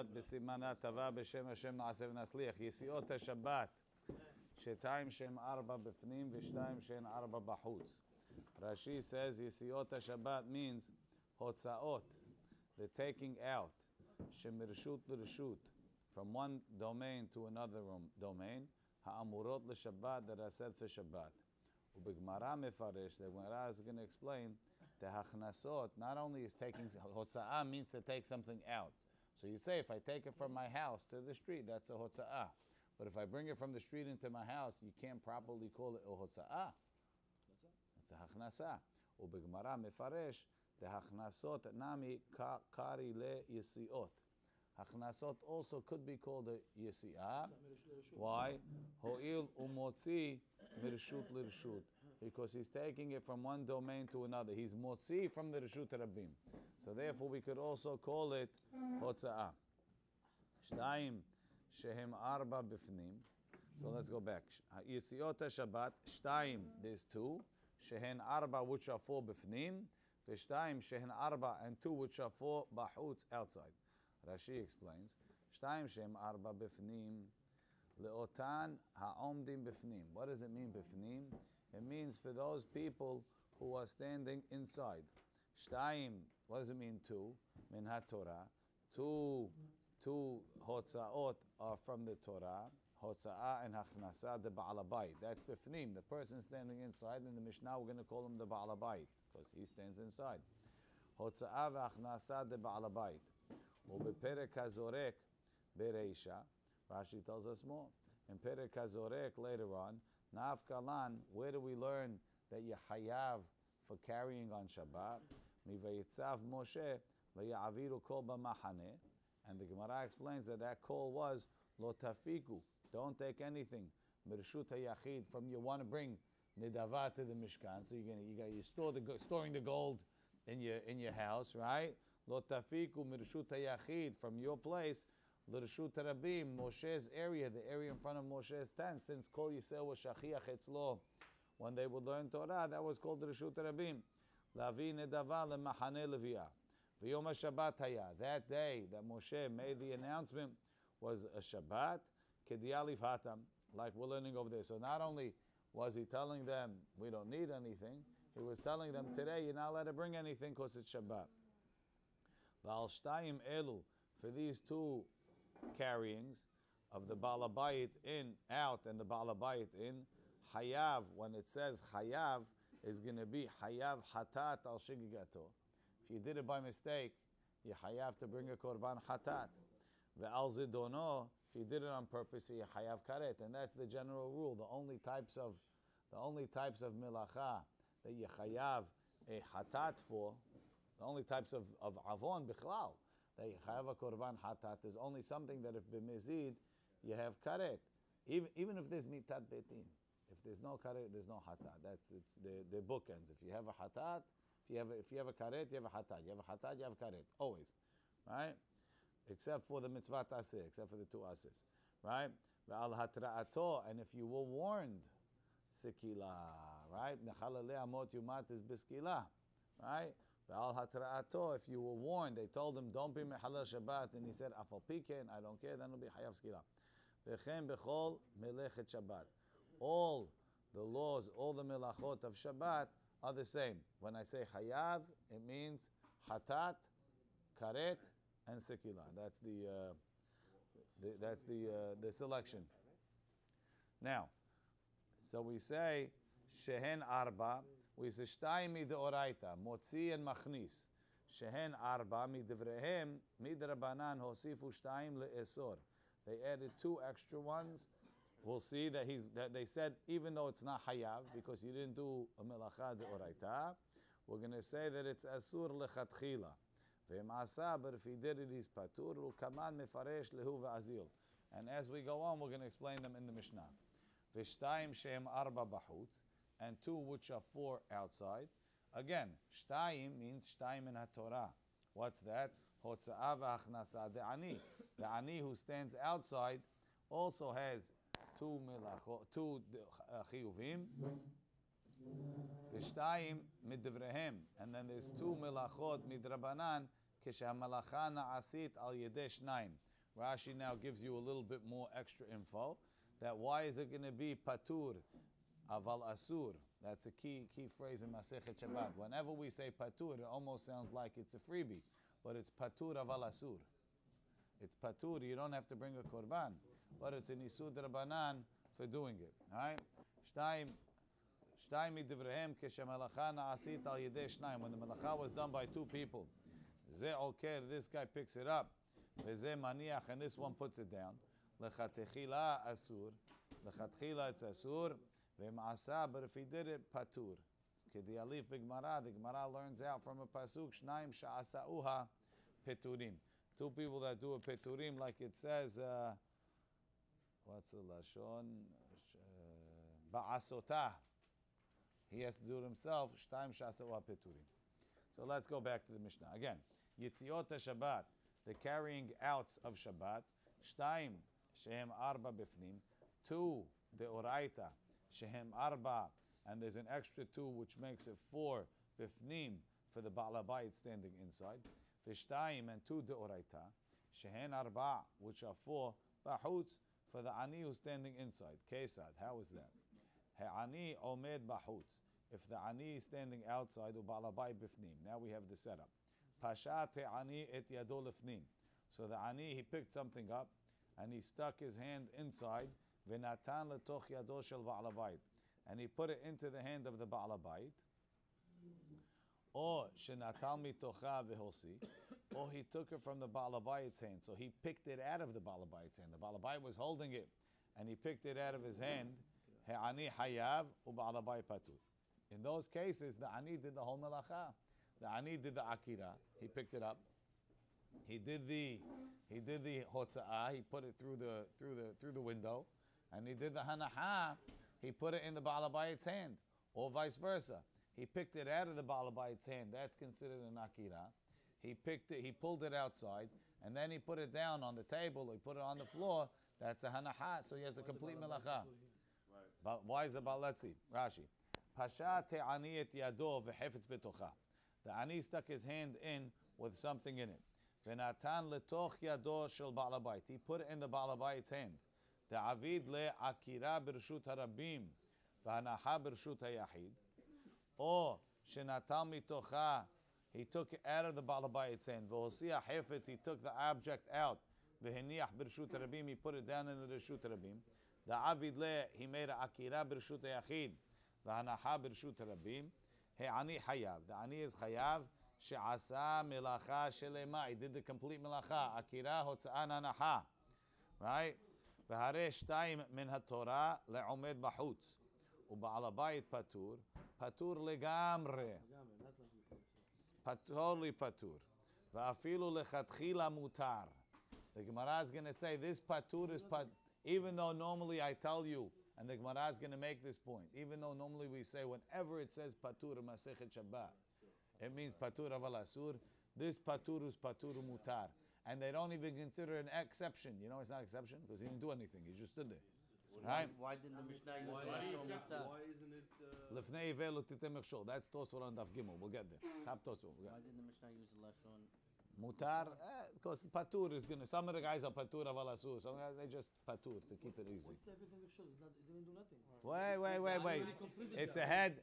בסימן הטבה בשם השם נעשה ונצליח. יסיעות השבת, שתיים שהן 4 בפנים ושתיים שהן 4 בחוץ. Rashi says יסיעות השבת means הוצאות, the taking out, שמרשות לרשות, from one domain to another domain, האמורות לשבת, that are said for Shabbat. ובגמרא מפרש, the Gemara is going to explain, the הכנסות, not only is taking, הוצאה means to take something out. So you say, if I take it from my house to the street, that's a hotza'ah. But if I bring it from the street into my house, you can't properly call it a hotza'ah. It's a hachnasa. Ubegmara mefaresh, the hachnasot nami kari le yisiot. Hachnasot also could be called a yisi'ah. Why? Ho'il umotzi mirshut lirshut. Because he's taking it from one domain to another. He's motzi from the reshut rabim. So therefore we could also call it hotza'ah. Shtayim shehem arba bifnim. So let's go back. Yisiot Shabbat, shtayim, there's 2. Shehen arba, which are 4 bifnim. V'shtayim shehen arba, and 2 which are 4 bahutz, outside. Rashi explains, shtayim shehem arba bifnim, leotan ha'omdim bifnim. What does it mean bifnim? It means for those people who are standing inside. Shtayim, what does it mean 2? Min ha-Torah. 2 hotzaot are from the Torah. Hotza'ah and hachnasa, the Ba'al Habayit. That's bifnim, the person standing inside. In the Mishnah, we're going to call him the Ba'al Habayit, because he stands inside. Hotza'ah v'hachnasa, the Ba'al Habayit. U'beperek hazorek bereisha, Rashi tells us more. In perek hazorek, later on, nafkalan, where do we learn that you hayav for carrying on Shabbat? Mivayitzav Moshe v'ya'aviru kol b'machane. And the Gemara explains that call was lo tafiku. Don't take anything. Mirshut hayachid, from you want to bring nidava to the Mishkan. So you're storing the gold in your house, right? Lo tafiku mirshut hayachid, from your place. L'rshut rabim, Moshe's area, the area in front of Moshe's tent. Since Kol Yisrael was shachiach etzlo, when they would learn Torah, that was called Rshut rabim. Lavi nidava lemachane leviah. V'yom Shabbat haya. That day that Moshe made the announcement was a Shabbat, kediyalif hatam, like we're learning over there. So not only was he telling them, we don't need anything, he was telling them, today you're not allowed to bring anything because it's Shabbat. V'al shtayim elu, for these 2 carryings of the Ba'al Habayit in, out, and the Ba'al Habayit in, hayav, when it says hayav, is going to be hayav hatat al shigigato. If you did it by mistake, you hayav to bring a korban hatat. Ve'al zidono, if you did it on purpose, you hayav karet. And that's the general rule. The only types of milacha that you hayav a hatat for, the only types of avon bichlal that you hayav a korban hatat is only something that if b'mezid you have karet. Even if there's mitat betin. If there's no karet, there's no hatat. It's the bookends. If you have a hatat, if you have a karet, you have a hatat. You have a hatat, you have a karet. Always. Right? Except for the mitzvah aseh, except for the 2 asehs. Right? Ve'al hatra'ato, and if you were warned, sekila. Right? Nechalale amot yumat is biskila. Right? Ve'al hatra'ato, if you were warned, they told him, don't be mechalel Shabbat, and he said, afal piken, I don't care, then it'll be hayav skila. V'chem bechol melechet Shabbat. All the laws, all the melachot of Shabbat are the same. When I say hayav, it means hatat, karet, and sekila. That's the selection. Now, so we say shehen arba. We say shtayim mideoraita, motzi and machnis. Shehen arba midivrehem midrabanan hosifu shtayim leesor. They added 2 extra ones. We'll see that they said, even though it's not hayav, because he didn't do a melacha deoraita, we're going to say that it's asur lechatchila. But if he did it, he's patur. Kaman mefaresh lehu ve'azil. And as we go on, we're going to explain them in the Mishnah. V'shtayim shehem arba bahutz, and 2 which are 4 outside. Again, shtayim means shtayim in ha-Torah. What's that? Hotza'ah v'achnasa de'ani. The ani who stands outside also has 2 chiyuvim. V'shtayim midivrehem, and then there's 2 melachot midrabanan כשהמלאכה נעשית על ידי שניים. Rashi now gives you a little bit more extra info. That why is it going to be patur aval asur? That's a key phrase in Masechet Shabbat. Whenever we say patur, it almost sounds like it's a freebie, but it's patur aval asur. It's patur. You don't have to bring a korban, but it's an isur drabanan for doing it. All right? Shtayim midivrehem keshemalacha naasit al yedei shnayim. When the malacha was done by two people, ze oker, this guy picks it up, veze maniach, and this one puts it down. Lechatechila asur, lechatchila it's asur, ve'maasa, but if he did it, patur. Kedi alif b'gmara, the Gemara learns out from a pasuk, shnayim sha'asauha peturim. Two people that do a peturim, like it says, what's the lashon? Ba'asotah. He has to do it himself. Shtayim sha'asauha peturim. So let's go back to the Mishnah. Again, Yitziot Shabbat, the carrying out of Shabbat. Shtayim shehem arba bifnim. Two, the oraita shehem arba, and there's an extra two which makes it four bifnim for the ba'alabayit standing inside. V'shtayim and two the oraita shehen arba, which are four bahutz for the ani who's standing inside. Kesad, how is that? He'ani omed bahutz. If the ani is standing outside, u'ba'alabayit bifnim. Now we have the setup. Pashat ani et yado lefnim. So the ani, he picked something up and he stuck his hand inside. V'natan letoch yado shel ba'alabayit. And he put it into the hand of the ba'alabayit. Or shenatal mitocha vehosi. Or he took it from the ba'alabayit's hand. So he picked it out of the ba'alabayit's hand. The ba'alabayit was holding it and he picked it out of his hand. He'ani hayav u'ba'alabayit patur. In those cases, the ani did the whole melacha. The ani did the akira. He picked it up. He did the hotza'ah. He put it through the window, and he did the hanaha. He put it in the ba'alabayit's hand, or vice versa. He picked it out of the ba'alabayit's hand. That's considered an akira. He picked it. He pulled it outside, and then he put it down on the table. He put it on the floor. That's a hanaha. So he has a complete melacha. But why is it? Let's see. Rashi. Pasha te'ani et yado v'hefetz betocha. The ani stuck his hand in with something in it. V'natan letoch yado shel ba'alabayit. He put it in the ba'alabayit's hand. The avid le'akira b'rshut harabim v'hanacha b'rshut hayachid. Or shenatal mitocha. He took it out of the ba'alabayit's hand. V'hosia hefetz. He took the object out. V'heniach b'rshut harabim. He put it down in the rshut harabim. The avid he made a akira b'rshut hayachid. V'hanacha b'rshut harabim. He'ani hayav. The ani is hayav. She'asa melacha shelema. He did the complete melacha. Akira hotza'an hanacha. Right? V'harei shtayim min haTorah le'omed b'chutz. U'ba'alabayit patur. Patur legamre. Totally patur. V'afilu lechatchila mutar. The Gemara is going to say this patur is patur. Even though normally I tell you, and the Gemara is going to make this point, even though normally we say whenever it says patur Masechet Shabbat, it means patur aval asur. This patur is patur mutar, and they don't even consider an exception. You know, it's not an exception because he didn't do anything; he just stood there. Right? Why didn't the Mishnah use lashon mutar? Why isn't it? Lefnei velo titem mechshol. That's Tosfot on Daf Gimel. We'll get there. Top Tosfot. Why didn't the Mishnah use lashon? Mutar, because patur is going to. Some of the guys are patur aval asur. Some guys they just patur to keep it easy. What's everything of shows? It didn't do nothing. Wait. It's ahead.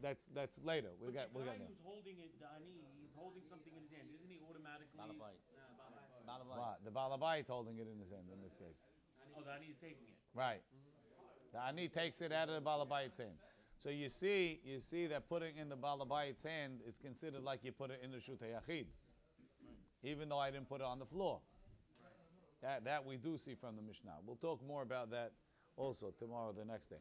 That's later. We'll get there. Who's holding it, the ani, he's holding something in his hand. Isn't he automatically? Balabayit. The balabayit holding it in his hand in this case. Oh, the ani is taking it. Right. The ani takes it out of the balabayit's hand. So you see that putting in the balabayit's hand is considered like you put it in the Reshut HaYachid, even though I didn't put it on the floor. That we do see from the Mishnah. We'll talk more about that also tomorrow, the next day.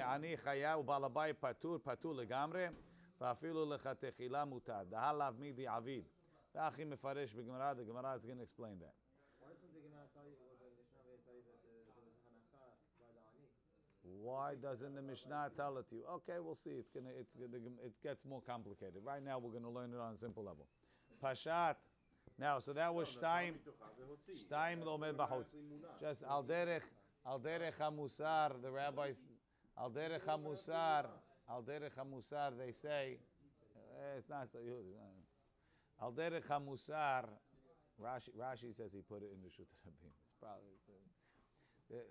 Ani chayav balabayit patur legamre, va'afilu lechatechila mutad. Dahalav midi avid. V'achi mefaresh b'gemara. The Gemara is going to explain that. Why doesn't the Gemara tell you, or the Mishnah tell you that there was a hanacha by the ani? Why doesn't the Mishnah tell it to you? Okay, we'll see. It gets more complicated. Right now, we're going to learn it on a simple level. Pashat. Now, so that was Shtayim Lomed B'chutz. Just al derech hamusar. The rabbis al derech hamusar. They say it's not so. Al derech hamusar, Rashi says he put it in the Shut Rabim. It's probably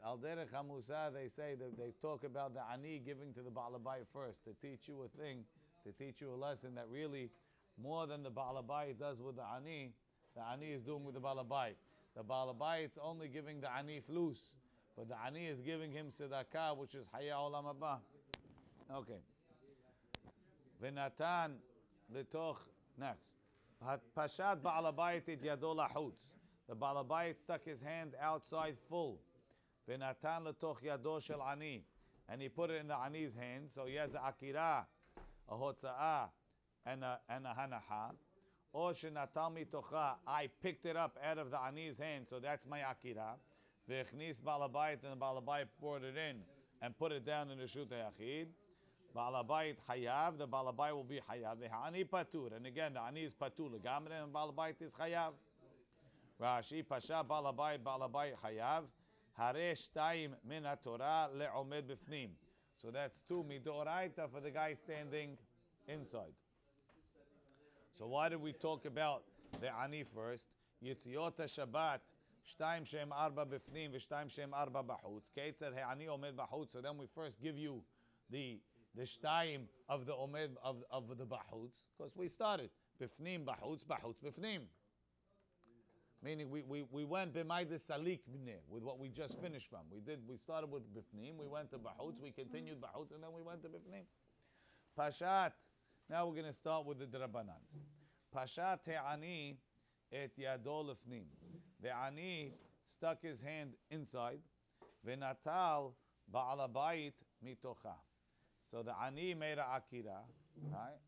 Al derech hamusar. They say that they talk about the ani giving to the Baal Habayit first to teach you a thing, to teach you a lesson that really more than the Baal Habayit does with the ani is doing with the Baal Habayit. The Baal Habayit's only giving the ani flus, but the ani is giving him tzedakah, which is haya olam haba. Okay. V'natan letoch next. Pashat Baal Habayit et yado lachutz. The Baal Habayit stuck his hand outside full. V'natan letoch yado shel ani, and he put it in the ani's hand. So he has a akira, a hotza'ah, and a hanaha. Or shenatal mitocha, I picked it up out of the ani's hand, so that's my akira. V'echnis Baal Habayit, and the Baal Habayit poured it in and put it down in the Shut HaYachid. Baal Habayit hayav, the Baal Habayit will be hayav. The ani patur, and again the ani is patur legamre, and Baal Habayit is hayav. Rashi pasha Baal Habayit hayav. Haresh taim min haTorah le'omed b'fnim. So that's two midoraita for the guy standing inside. So why did we talk about the ani first? Yitziot Shabbat, shtaim shem arba b'fnim v'shtaim shem arba b'chutz. Kate said, "Hey, ani omed b'chutz." So then we first give you the shtaim of the omed of the b'chutz, because we started b'fnim b'chutz b'fnim. Meaning we went b'maydis salik b'neh with what we just finished from. We started with b'fnim, we went to b'chutz, we continued b'chutz, and then we went to b'fnim. Pashat. Now we're going to start with the Drabanans. Pashat he'ani et yado lefnim. The ani stuck his hand inside. Venatal Baal Habayit mitocha. So the ani made a akira, right?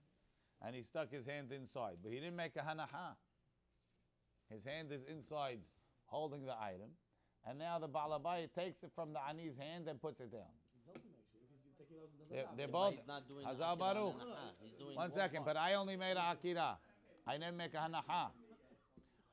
And he stuck his hand inside, but he didn't make a hanaha. His hand is inside, holding the item, and now the Baal Habayit takes it from the ani's hand and puts it down. They're both. He's not doing Hazal akira Baruch. and hanaha. He's doing 1 second, but I only made a akira. I didn't make a hanaha.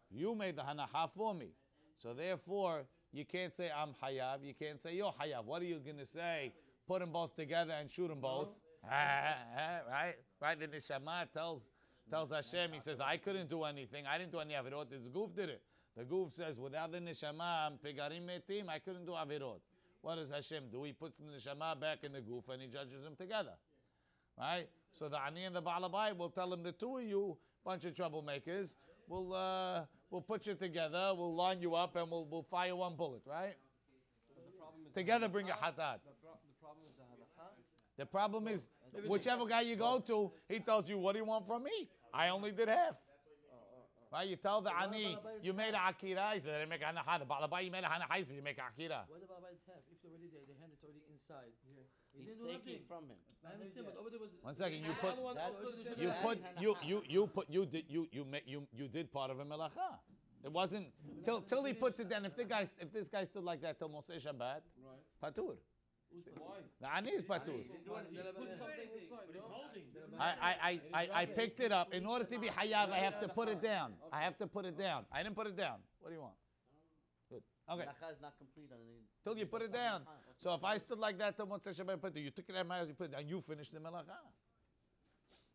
You made the hanaha for me. So therefore, you can't say I'm hayav. You can't say you're hayav. What are you going to say? Put them both together and shoot them both. Right? Right? The neshama tells Hashem, he says, I couldn't do anything. I didn't do any avirot. The goof did it. The goof says, without the neshama, pegarim metim, I couldn't do avirot. What does Hashem do? He puts the neshama back in the goof and he judges them together. Right? So the ani and the Baal Habayit will tell him, the two of you, bunch of troublemakers, we'll put you together, we'll line you up, and we'll fire one bullet, right? Together bring a hatat. The problem is, whichever guy you go to, he tells you, what do you want from me? I only did half. Right? You tell the ani, you made a akira, he said, I didn't make a hanaha. The Baal Habayit, you made a hanaha, he said, you make a akira. Why the Baal Habayit's half? If already the hand is already inside. He He's didn't do taking nothing. from him. I understand, but over there was. 1 second, you did part of a melacha. It wasn't till he puts it down. If this guy stood like that till Moshe Shabbat, patur. The ani is patur. I picked it up. In order to be hayav, I have to put it down. I didn't put it down. What do you want? Good. Okay. Melacha is not complete on any. Till you put it down. So if I stood like that till Motzei Shabbat, you took it out of my house, you put it down, you finished the melacha.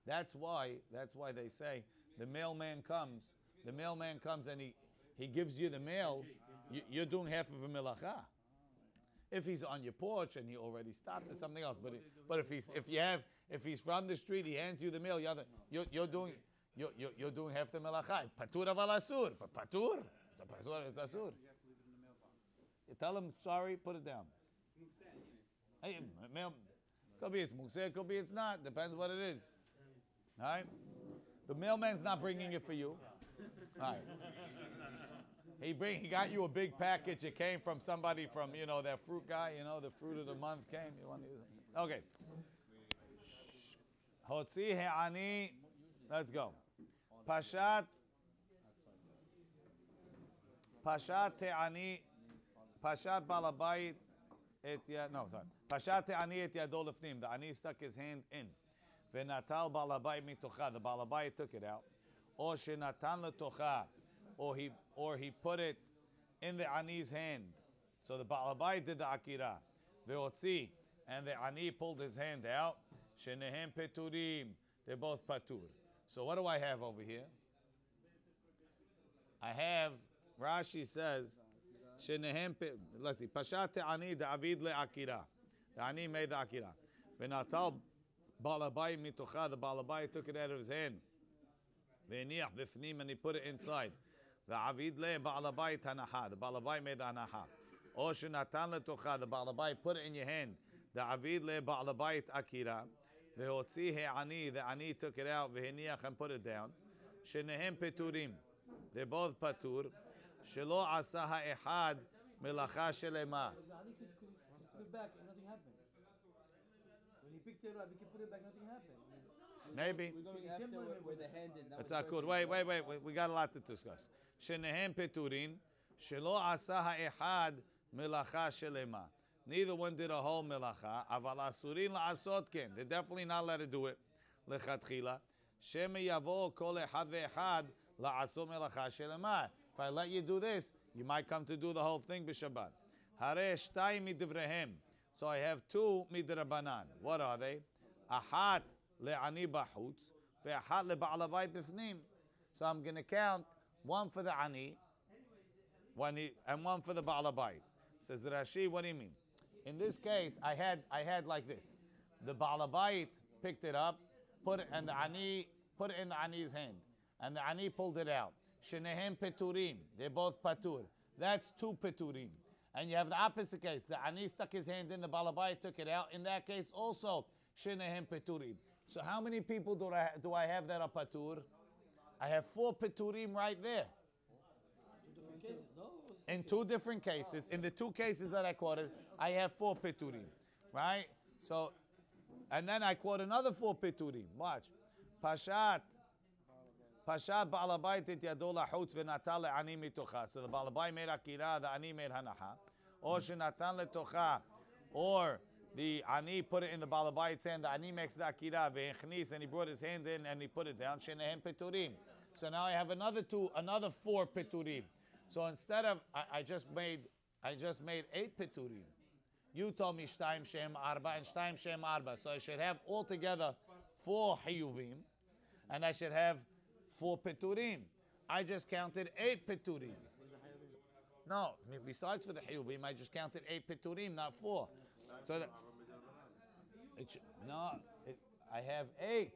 That's why they say the mailman comes and he gives you the mail, you're doing half of a melacha. If he's on your porch and he already stopped, it's something else. But if he's from the street, he hands you the mail, you're doing half the melacha. Patur aval asur. Patur. It's asur. You tell him sorry, put it down. Hey, mail, could be it's mukseh, could be it's not. Depends what it is. All right? The mailman's not bringing it for you. All right. He got you a big package. It came from somebody from, that fruit guy, the fruit of the month came. You want to use it? Okay. Hotzi he'ani. Let's go. Pashat he'ani. Pashat Baal Habayit Pashat he'ani et yado lefnim. The ani stuck his hand in. Venatal Baal Habayit mitocha. The Baal Habayit took it out. Or shenatan letocha. Or he put it in the ani's hand. So the Baal Habayit did the akira. Ve'otzi. And the ani pulled his hand out. Shenehem peturim. They're both patur. So what do I have over here? I have, Rashi says, let's see, Pashat ani David le'akira. The ani made the akira. V'natal balabai mitocha, the balabai took it out of his hand. V'niach b'fnim, and he put it inside. V'avid le'balabai tanaha, the balabai made the anaha. O shenatan letocha, the balabai put it in your hand. The avid le'balabai akira. V'hotzi he'ani, the ani took it out. V'niach, and put it down. Shenehem peturim, they're both patur. Shelo asa ha'echad melacha shelema. But the honey could put it back and nothing happened. When he picked it up, he could put it back, nothing happened. Maybe. We're going after where the hand is. That's not good. Wait. We got a lot to discuss. Shenehem peturin. Shelo asa ha'echad melacha shelema. Neither one did a whole melacha. Aval asurin la'asot ken. They're definitely not allowed to do it. Lechatchila. Sheme yavo kol echad ve'echad la'asot melacha shelema. If I let you do this, you might come to do the whole thing b'Shabbat. Hare shtay midivrehem. So I have two midrabanan. What are they? Ahat le'ani b'chutz ve'ahat le'ba'al habayit b'fnim. So I'm going to count one for the ani, and one for the ba'al habayit. Says Rashi, what do you mean? In this case, I had like this. The ba'al habayit picked it up, put it in the ani's hand, and the ani pulled it out. Shenehem peturim, they're both patur. That's two peturim. And you have the opposite case. The ani stuck his hand in, the ba'al habayit took it out. In that case, also shenehem peturim. So how many people do I have that are patur? I have 4 peturim right there. Two different cases, no? In 2 different cases, in the 2 cases that I quoted, I have 4 peturim, right? So, and then I quote another 4 peturim. Watch, Pashat ba'al habayit et yado lachutz v'natal le'ani mitocha. So the ba'al habayit made akira, the ani made hanacha. Or shenatan letocha, or the ani put it in the ba'al habayit's hand. The ani makes the akira ve'echnis, and he brought his hand in and he put it down. Shenehem peturim. So now I have another 4 peturim. So instead of I just made 8 peturim. You told me shtayim shem arba and shtayim shem arba. So I should have altogether 4 hiyuvim, and I should have 4 peturim. I just counted 8 peturim. No, besides for the hiyuvim, I just counted 8 peturim, not 4. So that I have 8.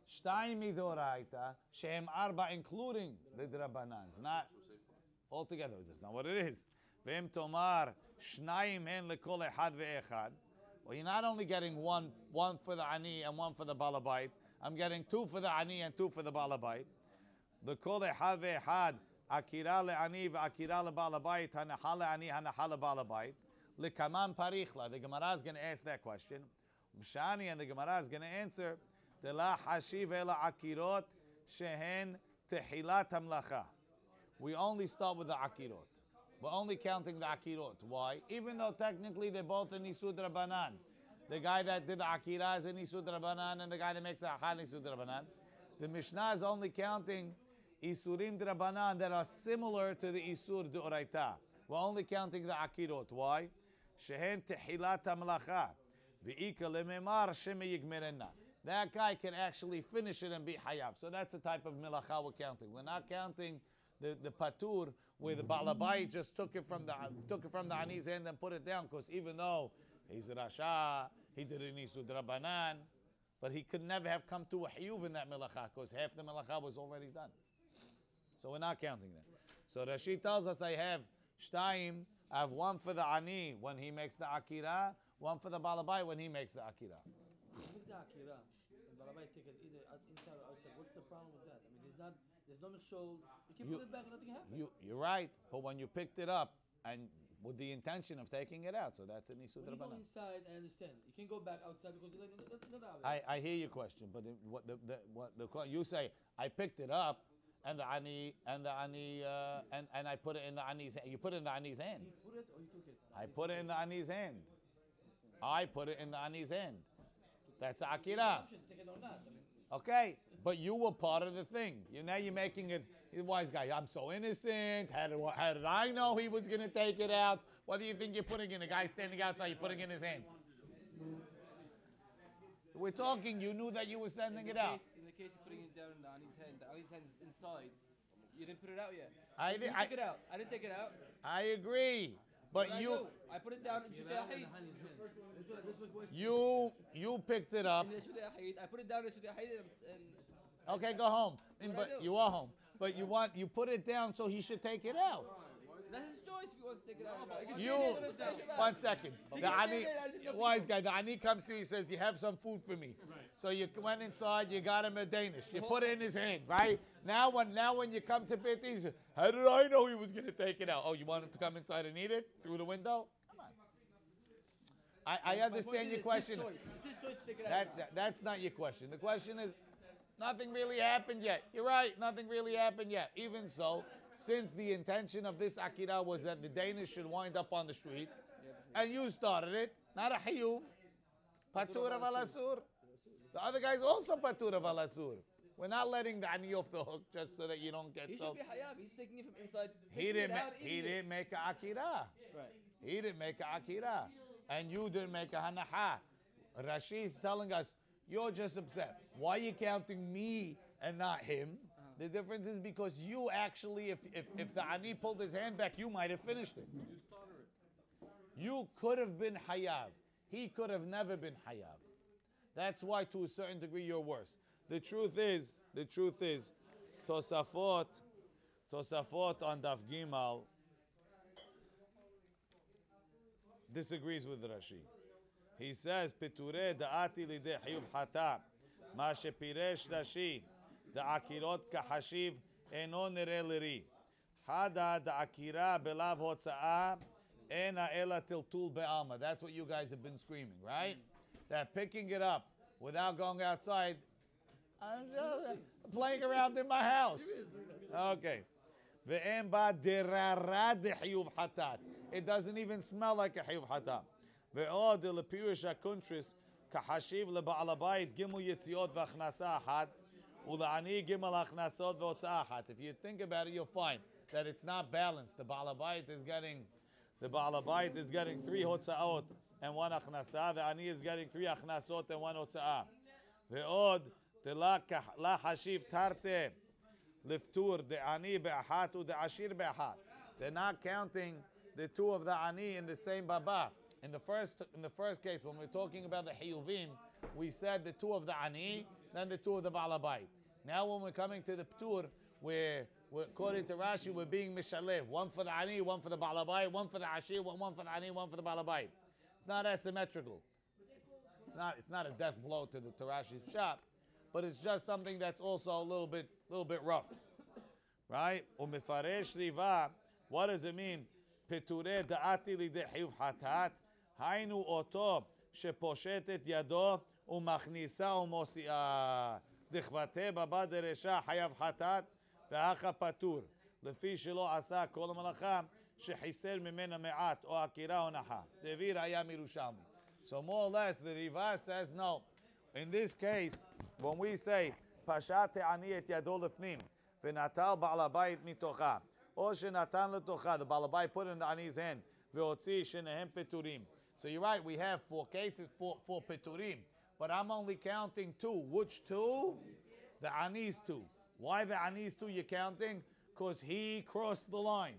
Shtayim midoraita, shem arba, including the drabanans, not altogether. That's not what it is. V'im tomar shnayim hen lekol echad ve'echad. Well, you're not only getting one for the ani and one for the ba'al habayit. I'm getting 2 for the ani and 2 for the ba'al habayit. The kol echad ve'echad, akira le'ani ve'akira le'ba'al habayit, hanacha le'ani, hanacha le'ba'al habayit. Lekaman parichla. The Gemara is going to ask that question. Mshani, and the Gemara is going to answer. Tela hashiv ela akirot shehen tehilat hamlacha. We only start with the akirot. We're only counting the akirot. Why? Even though technically they're both in Isud Rabbanan. The guy that did the akira is in Isud Rabbanan, and the guy that makes the achal is Isud Rabbanan. The Mishnah is only counting Isurim Rabbanan that are similar to the Isur D'oraita. We're only counting the akirot. Why? Shehen tehilat hamlacha. V'ika lememar sheme yigmerenna. That guy can actually finish it and be hayav. So that's the type of milacha we're counting. We're not counting the patur where the ba'al habayit just took it from the ani's hand and put it down, because even though he's a rasha, he did an isud rabbanan, but he could never have come to a hiyuv in that milacha because half the milacha was already done. So we're not counting that. So Rashi tells us I have shtayim. I have 1 for the ani when he makes the akira, 1 for the ba'al habayit when he makes the akira. Take the akira, and Balabai take it either inside or outside. What's the problem with that? I mean, there's no mishol. You can put it back and nothing happens. You're right, but when you picked it up and with the intention of taking it out, so that's an isud When you go rabbanan. inside, I understand. You can go back outside because you're like, I hear your question, but you say I picked it up and the ani and I put it in the ani's hand. You put it in the ani's hand. you put it or you took it? I put it in the ani's hand. I put it in the ani's hand. That's akira. Option to take it or not. I mean, Okay, but you were part of the thing. Now you're making it. The wise guy, I'm so innocent. How did I know he was going to take it out? What do you think you're putting in? The guy standing outside, you're putting in his hand. We're talking, you knew that you were sending it out. In the case you're putting it down in the Ani's hand is inside. You didn't put it out yet. I You di- took it out. I didn't take it out. I agree, but What I you do? I put it down in Give Shudei out in Hayid. the honey's hand. That's my question. you picked it up. In the Shudei Hayid. I put it down in Shudei Hayid and Okay, go home. What I But do? you are home. But you put it down so he should take it out. that's his choice if he wants to take it out. He can You, stay there and finish Shabbat. 1 second. He The can stay ani, there, I didn't wise guy, the ani comes to you, he says, you have some food for me. So you went inside, you got him a Danish. You put it in his hand, right? Now when you come to Bit, he says, how did I know he was going to take it out? Oh, you want him to come inside and eat it through the window? Come on. I My understand point your is, question. It's his choice to take it out. That's not your question. The question is, nothing really happened yet. You're right, nothing really happened yet. Even so, since the intention of this akira was that the Danish should wind up on the street, and you started it, not a hiyuv, patur of al-asur. The other guy's also patur of al-asur. We're not letting the ani off the hook just so that you don't get He so. should be hayab. He's taking it from inside. He taking didn't. it out, He eating it. didn't make a akira. Right. He didn't make a akira, and you didn't make a hanaha. Rashi's telling us you're just upset. Why are you counting me and not him? The difference is because you actually, if the ani pulled his hand back, you might have finished it. You could have been hayav. He could have never been hayav. That's why, to a certain degree, you're worse. The truth is, Tosafot on Daf Gimal disagrees with Rashi. He says, Piture da'ati lideh hiyuv hata, ma shepiresh Rashi, da'akirot kahashiv eno nere liri. Hada da'akira belav hotza'a, ena ela tiltul be'alma. That's what you guys have been screaming, right? That picking it up without going outside, I'm just playing around in my house. Okay. Ve'en ba derara de hiyuv hatat. It doesn't even smell like a hiyuv hatat. Ve'od lepirish hakuntris kahashiv leba'al habayit gimel yitziot v'achnasa ahad u'la'ani gimel achnasot v'hotza ahad. If you think about it, you'll find that it's not balanced. The ba'al habayit is getting 3 hotzaot and 1 achnasa. The ani is getting 3 achnasot and 1 hotza. Ve'od la hashiv tarte liftur de ani be'ahat u de ashir be'ahat. They're not counting the 2 of the ani in the same baba. In the first case, when we're talking about the hiyuvim, we said the 2 of the ani, then the 2 of the ba'alabait. Now when we're coming to the ptur, we're according to Rashi, we're being mishalev. 1 for the ani, 1 for the ba'alabait, 1 for the ashir, 1 for the ani, 1 for the ba'alabait. It's not asymmetrical. It's not a death blow to Rashi's shop, but it's just something that's also a little bit rough, right? Umifaresh riva. What does it mean? Peture da'ati lideh hiyuv hatat. Hainu oto sheposhetet yado umachnisa umosiah. Dichvate baba deresha hayav hatat ve'acha patur. Lefi shelo asa kol malacha shechiser mimena me'at o akira o naha. Devi raya mirushalmi. So more or less, the Riva says no. In this case, when we say Pashat ani et yado lefnim v'natal ba'al habayit mitocha, or shenatan letocha, the ba'al habayit put in the ani's hand ve'otzi shenehem peturim. So you're right. We have 4 cases for peturim, but I'm only counting 2. Which 2? The ani's 2. Why the ani's 2? You're counting because he crossed the line.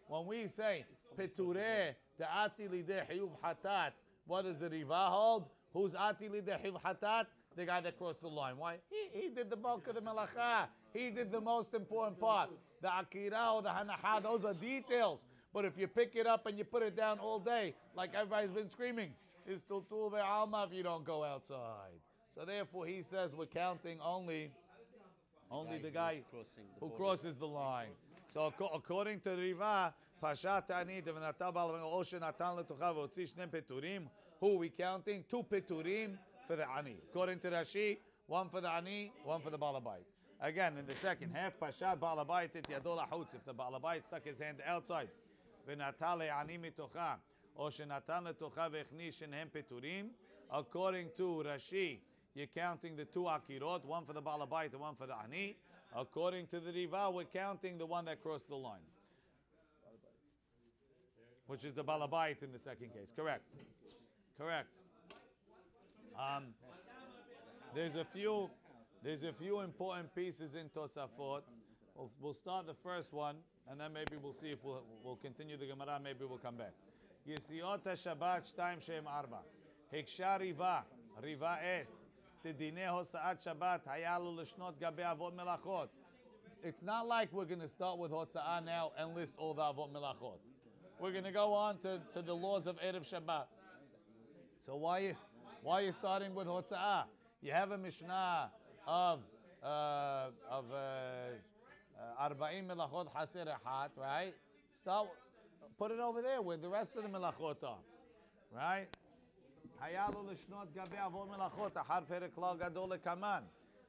When we say petureh the ati lideh hiyuv hatat, what does the Riva hold? Who's ati lideh hiyuv hatat? The guy that crossed the line. Why? He did the bulk of the melacha. He did the most important part. The akira or the hanaha, those are details. But if you pick it up and you put it down all day, like everybody's been screaming, it's tiltul be'alma if you don't go outside. So therefore he says we're counting only the guy who crosses the line. So according to Riva, Pashat ani v'natal ba'al o shenatan letocha v'otzi shnem peturim. Who are we counting? 2 peturim for the ani. According to Rashi, 1 for the ani, 1 for the ba'alabait. Again, in the second half, Pashat ba'alabait et yado lahutz. If the ba'alabait stuck his hand outside, v'natal ani mitocha o shenatan letocha v'echni shnem peturim. According to Rashi, you're counting the 2 akirot, 1 for the ba'alabait and 1 for the ani. According to the Riva, we're counting the one that crossed the line, which is the balabait in the second case. Correct. There's a few There's a few important pieces in Tosafot. We'll start the first one, and then maybe we'll see if we'll continue the Gemara. Maybe we'll come back. Yesiot Shabbat 2 Shem 4. Hiksha Riva est. Tidine Hosaat Shabbat Hayalu Lishnot Gabe Avot Melachot. It's not like we're going to start with Hotza'ah now and list all the Avot Melachot. We're going to go on to the laws of Erev Shabbat. So why are you starting with Hotza'ah? You have a Mishnah of 40 Melachot Haser Echat, right? Put it over there where the rest of the Melachot are, right? Hayalu Lishnot Gabe Avot Melachot Ahar Perek Klal Gadol Lekaman.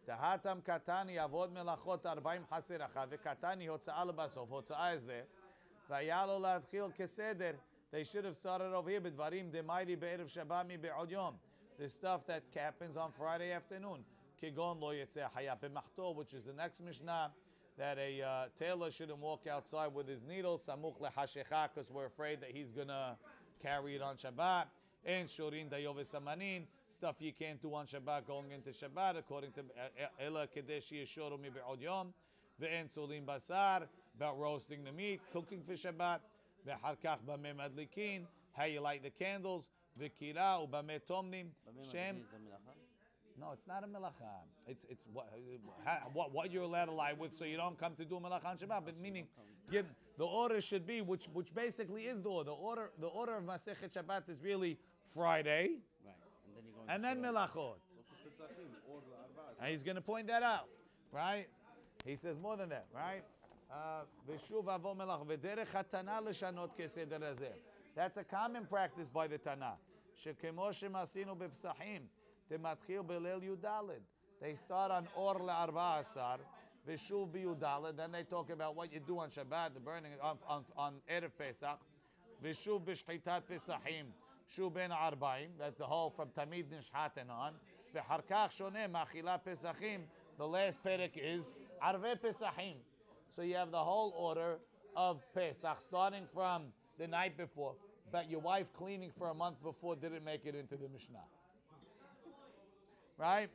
Tahatam Katani Avod Melachot 40 Haser Echat V'Katani Hotza'ah L'Basof. Hotza'ah is there. V'Hayalu L'Atchil Keseder. They should have started over here. B'Dvarim Demairi Be'erev Shabbat Mi Be'od Yom. The stuff that happens on Friday afternoon. Kigon Lo Yetzeh Haya B'Machto, which is the next Mishnah, that a tailor shouldn't walk outside with his needle. Samuch LeHashecha, because we're afraid that he's gonna carry it on Shabbat. And Shorin Dayov Samanin, stuff you can't do on Shabbat going into Shabbat, according to Ela Kedesh Yeshoru Mi Be'od Yom. Ve'en Tzulim Basar, about roasting the meat, cooking for Shabbat. Ve'harkach Bameh Madlikin, how you light the candles. Ve'kira Ubameh Tomnim. Shem. No, it's not a melacha. It's what you're allowed to lie with, so you don't come to do a melacha on Shabbat. But meaning, the order should be, which basically is the order. The order of Masechet Shabbat is really Friday, Right. and then melachot. And he's going to point that out, right? He says more than that, right? V'shuv avo melach v'derech hatana l'shanot keseder hazeh. That's a common practice by the Tana. Shekemo shemasinu b'psachim. They start on Or LeArba Asar, Vishuv B'Yudaled, then they talk about what you do on Shabbat, the burning on Erev Pesach, Vishuv B'Shchitat Pesachim, Shuv Ben Arbaim, that's the whole from Tamid Nishhaten on, V'Harkach Shoneh Machila Pesachim, the last Perek is Arve Pesachim. So you have the whole order of Pesach, starting from the night before, but your wife cleaning for a month before didn't make it into the Mishnah. Right?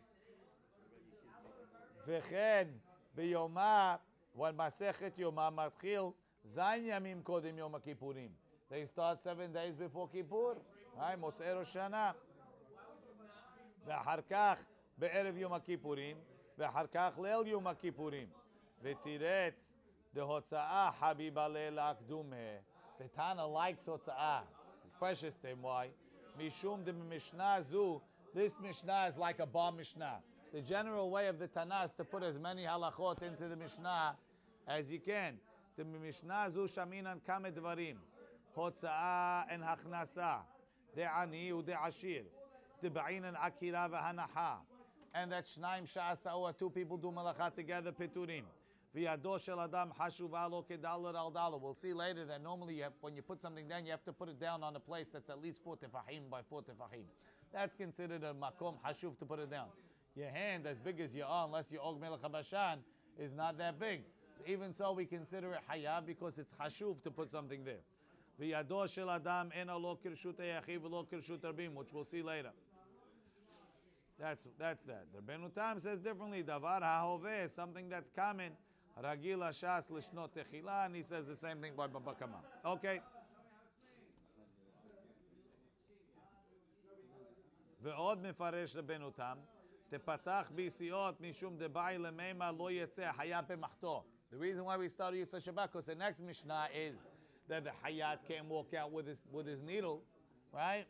V'chen b'yoma, when Masechet Yoma matchil, zayin yamim kodem Yom Kippurim. They start 7 days before Kippur. Right? Mosei Rosh Hashanah. V'achar kach be'erev Yom Kippurim. V'achar kach leil Yom Kippurim. V'tiretz dehotza'ah habiba le'la'akdumeh. The Tana likes hotza'ah. It's precious to him. Why? Mishum de Mishnah zu. This Mishnah is like a Bar Mishnah. The general way of the Tana is to put as many halachot into the Mishnah as you can. The Mishnah zu shaminan kame dvarim. Hotza'ah and hachnasa. De'ani u de'ashir. De'ba'inan akira v'hanaha. And that shnaim sha'asa'u, two people do malacha together, peturim. V'yado shel adam hashuva lo kedalar al dalar. We'll see later that normally when you put something down, you have to put it down on a place that's at least 4 tefahim by 4 tefahim. That's considered a makom hashuv to put it down. Your hand, as big as you are, unless you're Og Melech HaBashan, is not that big. So even so, we consider it hayav because it's hashuv to put something there. V'yado shel adam eno lo kirshut hayachiv v'lo kirshut rabim, which we'll see later. That's that. The Rabbeinu Tam says differently. Davar ha'hoveh is something that's common. Ragil hashas lishnot techila, and he says the same thing by Baba Kama. Okay. ועוד מפרש רבנו תם, תפתח ביסיעות משום דבעי למימה לא יצא חיה במחתו. The reason why we started Yitzhak Shabbat, because the next Mishnah is that the Hayat can't walk out with his needle, right?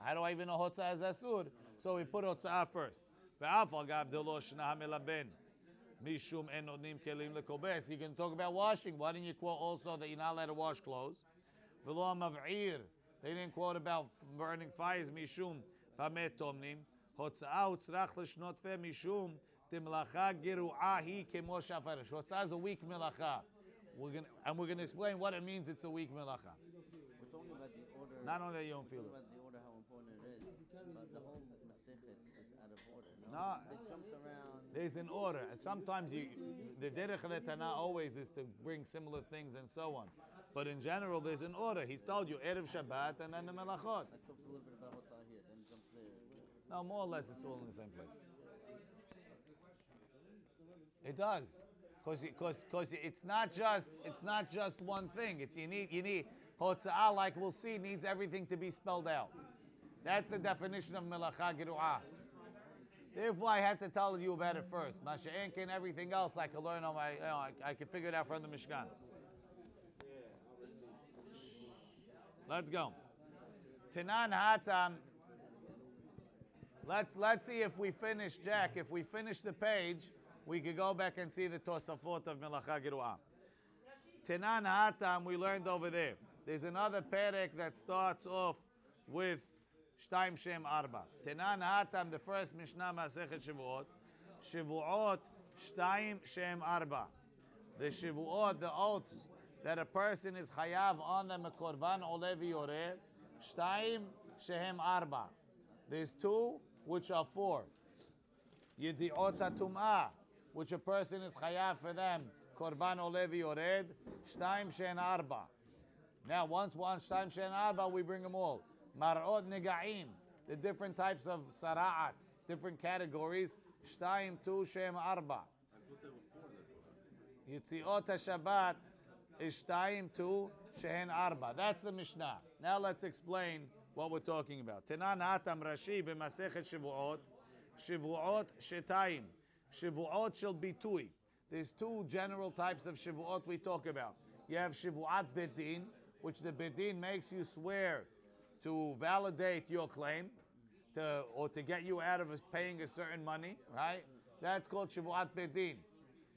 How do I even know Hotzah is Asur? So we put Hotzah first. ואף אגב דלא שנה המלבן, משום אין נותנים כלים לקובס. You can talk about washing. Why didn't you quote also that you're not allowed to wash clothes? ולא המבעיר. They didn't quote about burning fires, mishum bameh tomnim. Hotza'ah utzrach l'shnot fe mishum timlacha geru'ah hi kemo shafarish. Hotza'ah is a weak melacha. We're gonna explain what it means. It's a weak melacha. We're talking about the order. Not only that you don't feel it. We're talking about the order, how important it is. But the whole Masechet is out of order. No, It jumps around. there's an order. And sometimes the derech of the Tana always is to bring similar things and so on. But in general, there's an order. He's told you Erev Shabbat and then the Melachot. It talks a little bit about Hotzah here, then jumps there. No, more or less, it's all in the same place. It does, because it's not just one thing. It's you need hotza'ah, like we'll see, needs everything to be spelled out. That's the definition of melacha geru'ah. Therefore, I had to tell you about it first. Masha'enk and everything else I could learn on my, I could figure it out from the Mishkan. Let's go. Tanan hatam. Let's see if we finish, Jack. If we finish the page, we could go back and see the Tosafot of Melacha Geru'ah. Tanan hatam, we learned over there. There's another perek that starts off with Shtaim Shem Arba. Tanan hatam, the first Mishnah Masechet Shavuot. Shavuot Shtaim Shem Arba. The Shavuot, the oaths that a person is chayav on them, a korban olevi yoreh. Shtaim Shem Arba. There's two which are four. Yedi'ot HaTum'ah, which a person is chayav for them, korban olevi yored. Shtaim Shen Arba. Now, once Shtaim Shen Arba, we bring them all. Mar'ot Nega'im, the different types of sara'ats, different categories. Shtaim Tu Shem Arba. Yitziot HaShabbat is Shtaim Tu Shehen Arba. That's the Mishnah. Now let's explain what we're talking about. Tenan Hatam Rashi b'Masechet Shavuot. Shavuot Shetayim. Shavuot shall be tui. There's two general types of Shavuot we talk about. You have Shavuot Bedin, which the Bedin makes you swear to validate your claim, or to get you out of paying a certain money, right? That's called Shavuot Bedin.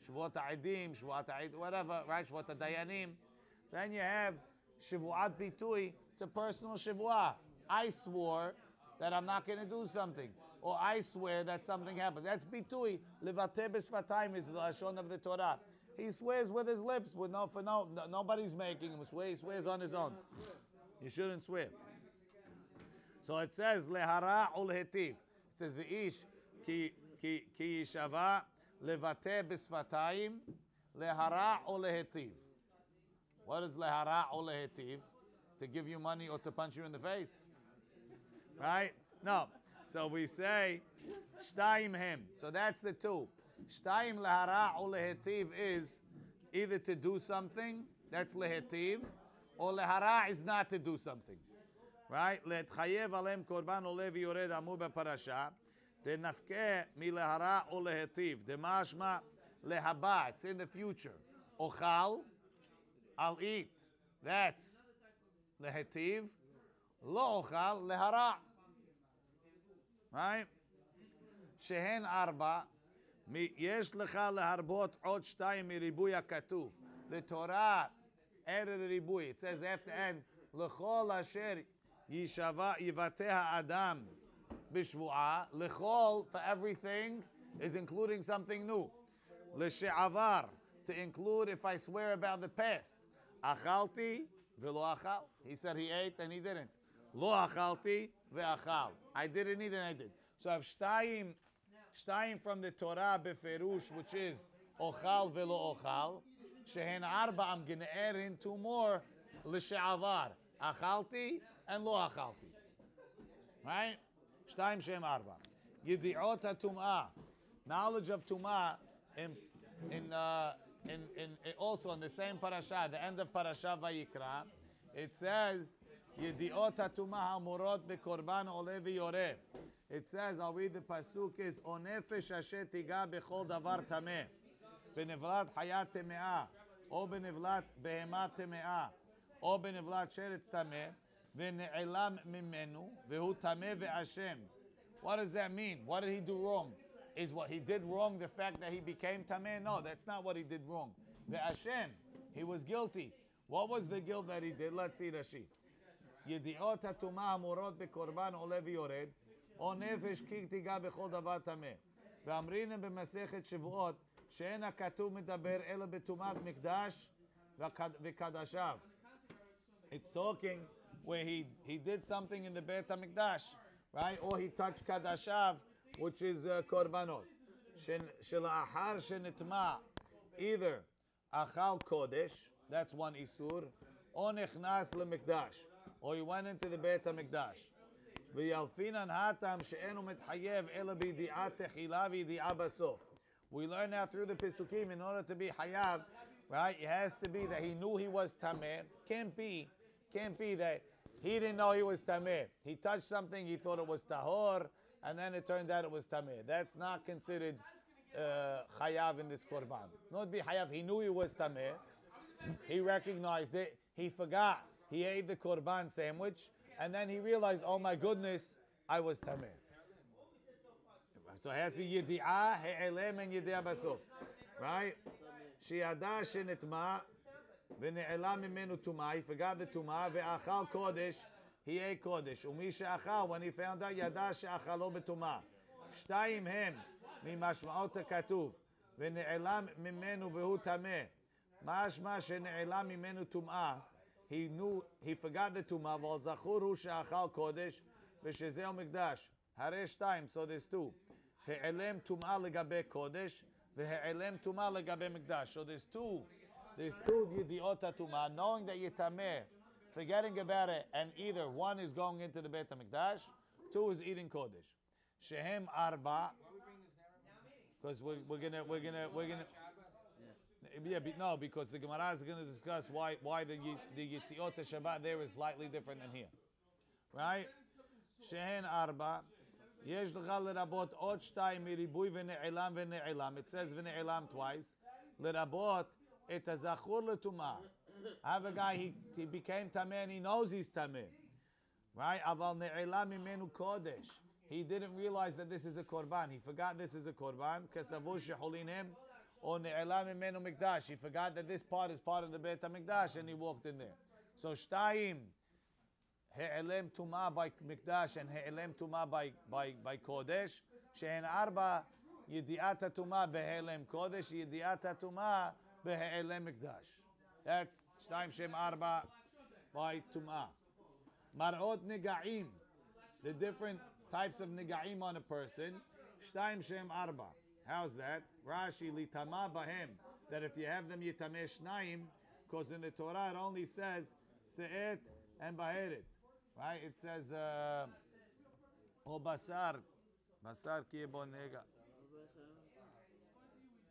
Shavuot Ha'edim, Shavuot Ha'ed, whatever, right? Shavuot Ha'dayanim. Then you have Shavuot Bitui. It's a personal Shavuot. I swore that I'm not going to do something, or I swear that something happened. That's Bitui. Levateh b'sfatayim is the lashon of the Torah. He swears with his lips, with nobody's making him swear. He swears on his own. You shouldn't swear. So it says lehara ul hetiv. It says v'ish ki yishava levateh b'sfatayim lehara ul hetiv. What is lehara ul hetiv? To give you money or to punch you in the face, right? No. So we say shtaim hem. So that's the two. Shtaim lehara ul hetiv is either to do something, that's lehetiv, or lehara is not to do something. Right? Letchayev alem korban olevi yored amu beparasha. Denafke milehara ul lehetiv. Demashma lehaba. It's in the future. Ochal, I'll eat. That's lehetiv. Lo ochal lehara. Right? Shehen arba. Yesh lecha leharbot od shtayim miribuy hakatuv. The Torah added a ribuy. It says after end, lechol asher yishava yivateh ha'adam b'shvu'ah. Lechol, for everything, is including something new. L'she'avar, to include if I swear about the past. Achalti v'lo achal. He said he ate and he didn't. Lo achalti ve'achal. I didn't eat and I did. So I have shtayim from the Torah beferush, which is ochal velo ochal. Shehen arba, I'm going to add in two more, l'she'avar, achalti and lo achalti. Right? Shtayim shem arba. Yedi'ot hatum'ah, knowledge of tum'ah also in the same parasha, the end of parasha Vayikra, it says Yedi'ot hatum'ah hamurot bekorban olevi yoreh. It says, I'll read the pasuk, is Onefesh asher tiga bechol davar tameh benevlat hayat temeah o benevlat behema temeah o benevlat sheretz tameh vene'elam mimenu vehu tameh ve'ashem. What does that mean? What did he do wrong? Is what he did wrong the fact that he became tameh? No, that's not what he did wrong. Ve'ashem, he was guilty. What was the guilt that he did? Let's see Rashi. Yedi'ot hatum'ah hamurot bekorban olevi yored או נפש כי תיגע בכל דבר טמא. ואמרינם במסכת שבועות שאין הכתוב מדבר אלא בטומאת מקדש וקדשיו. It's talking where he did something in the Beit HaMikdash, right? Or he touched kadashav, which is korbanot. שלאחר שנטמע, either אכל קודש, that's one isur, או נכנס למקדש, or he went into the Beit HaMikdash. וילפינן הטם שאינו מתחייב אלא בידיעה תחילה וידיעה בסוף. We learn now through the Pesukim, in order to be Hayav, right, it has to be that he knew he was Tameh. Can't be that he didn't know he was Tameh. He touched something, he thought it was Tahor, and then it turned out it was Tameh. That's not considered Chayav in this Korban. Not be Hayav, he knew he was Tameh. He recognized it. He forgot. He ate the Korban sandwich, and then he realized, oh my goodness, I was Tameh. So it has to be Yedi'ah, He'elem, and Yedi'ah Basuf. Right? Shi'ada shenitma, v'ne'ela mimenu tumah. He forgot the tumah, ve'achal kodesh, he ate kodesh. Umi she'achal, when he found out, yada she'achalo betumah. Shtayim hem, mimashma'ot ha'katuv, v'ne'ela mimenu v'hu tameh. Mashma she'ne'ela mimenu tumah. He knew, he forgot the tumah, v'al zachur hu she'achal kodesh, v'shezeo mikdash. Haresh time, so there's two. He'elem tumah legabe kodesh, ve'elem tumah legabe mikdash. So there's two yediot tumah, knowing that you're tameh, forgetting about it, and either one is going into the Beit HaMikdash, two is eating kodesh. Shehem arba, because we're gonna. Yeah, no, because the Gemara is going to discuss why the Yitziot Shabbat there is slightly different than here, right? Shehen arba, yesh lecha lerabot od shtayim miribuy v'ne'elam v'ne'elam. It says v'ne'elam twice. Lerabot et hazachur letumah. I have a guy, he became tameh and he knows he's tameh, right? Aval ne'elam imenu kodesh. He didn't realize that this is a korban. He forgot this is a korban. Kesavu shecholinem. Or ne'elam imenu mikdash. He forgot that this part is part of the Beit HaMikdash and he walked in there. So shtayim, he'elem tumah by mikdash and he'elem tumah by kodesh. She'en arba, yedi'at tumah be'elem kodesh, yedi'at tumah be'elem mikdash. That's shtayim shem arba by tumah. Marot nega'im, the different types of nega'im on a person. Shtayim shem arba. How's that? Rashi litama bahem. That if you have them yitameh shnayim, because in the Torah it only says se'et and baheret, right? It says o basar ki bo nega,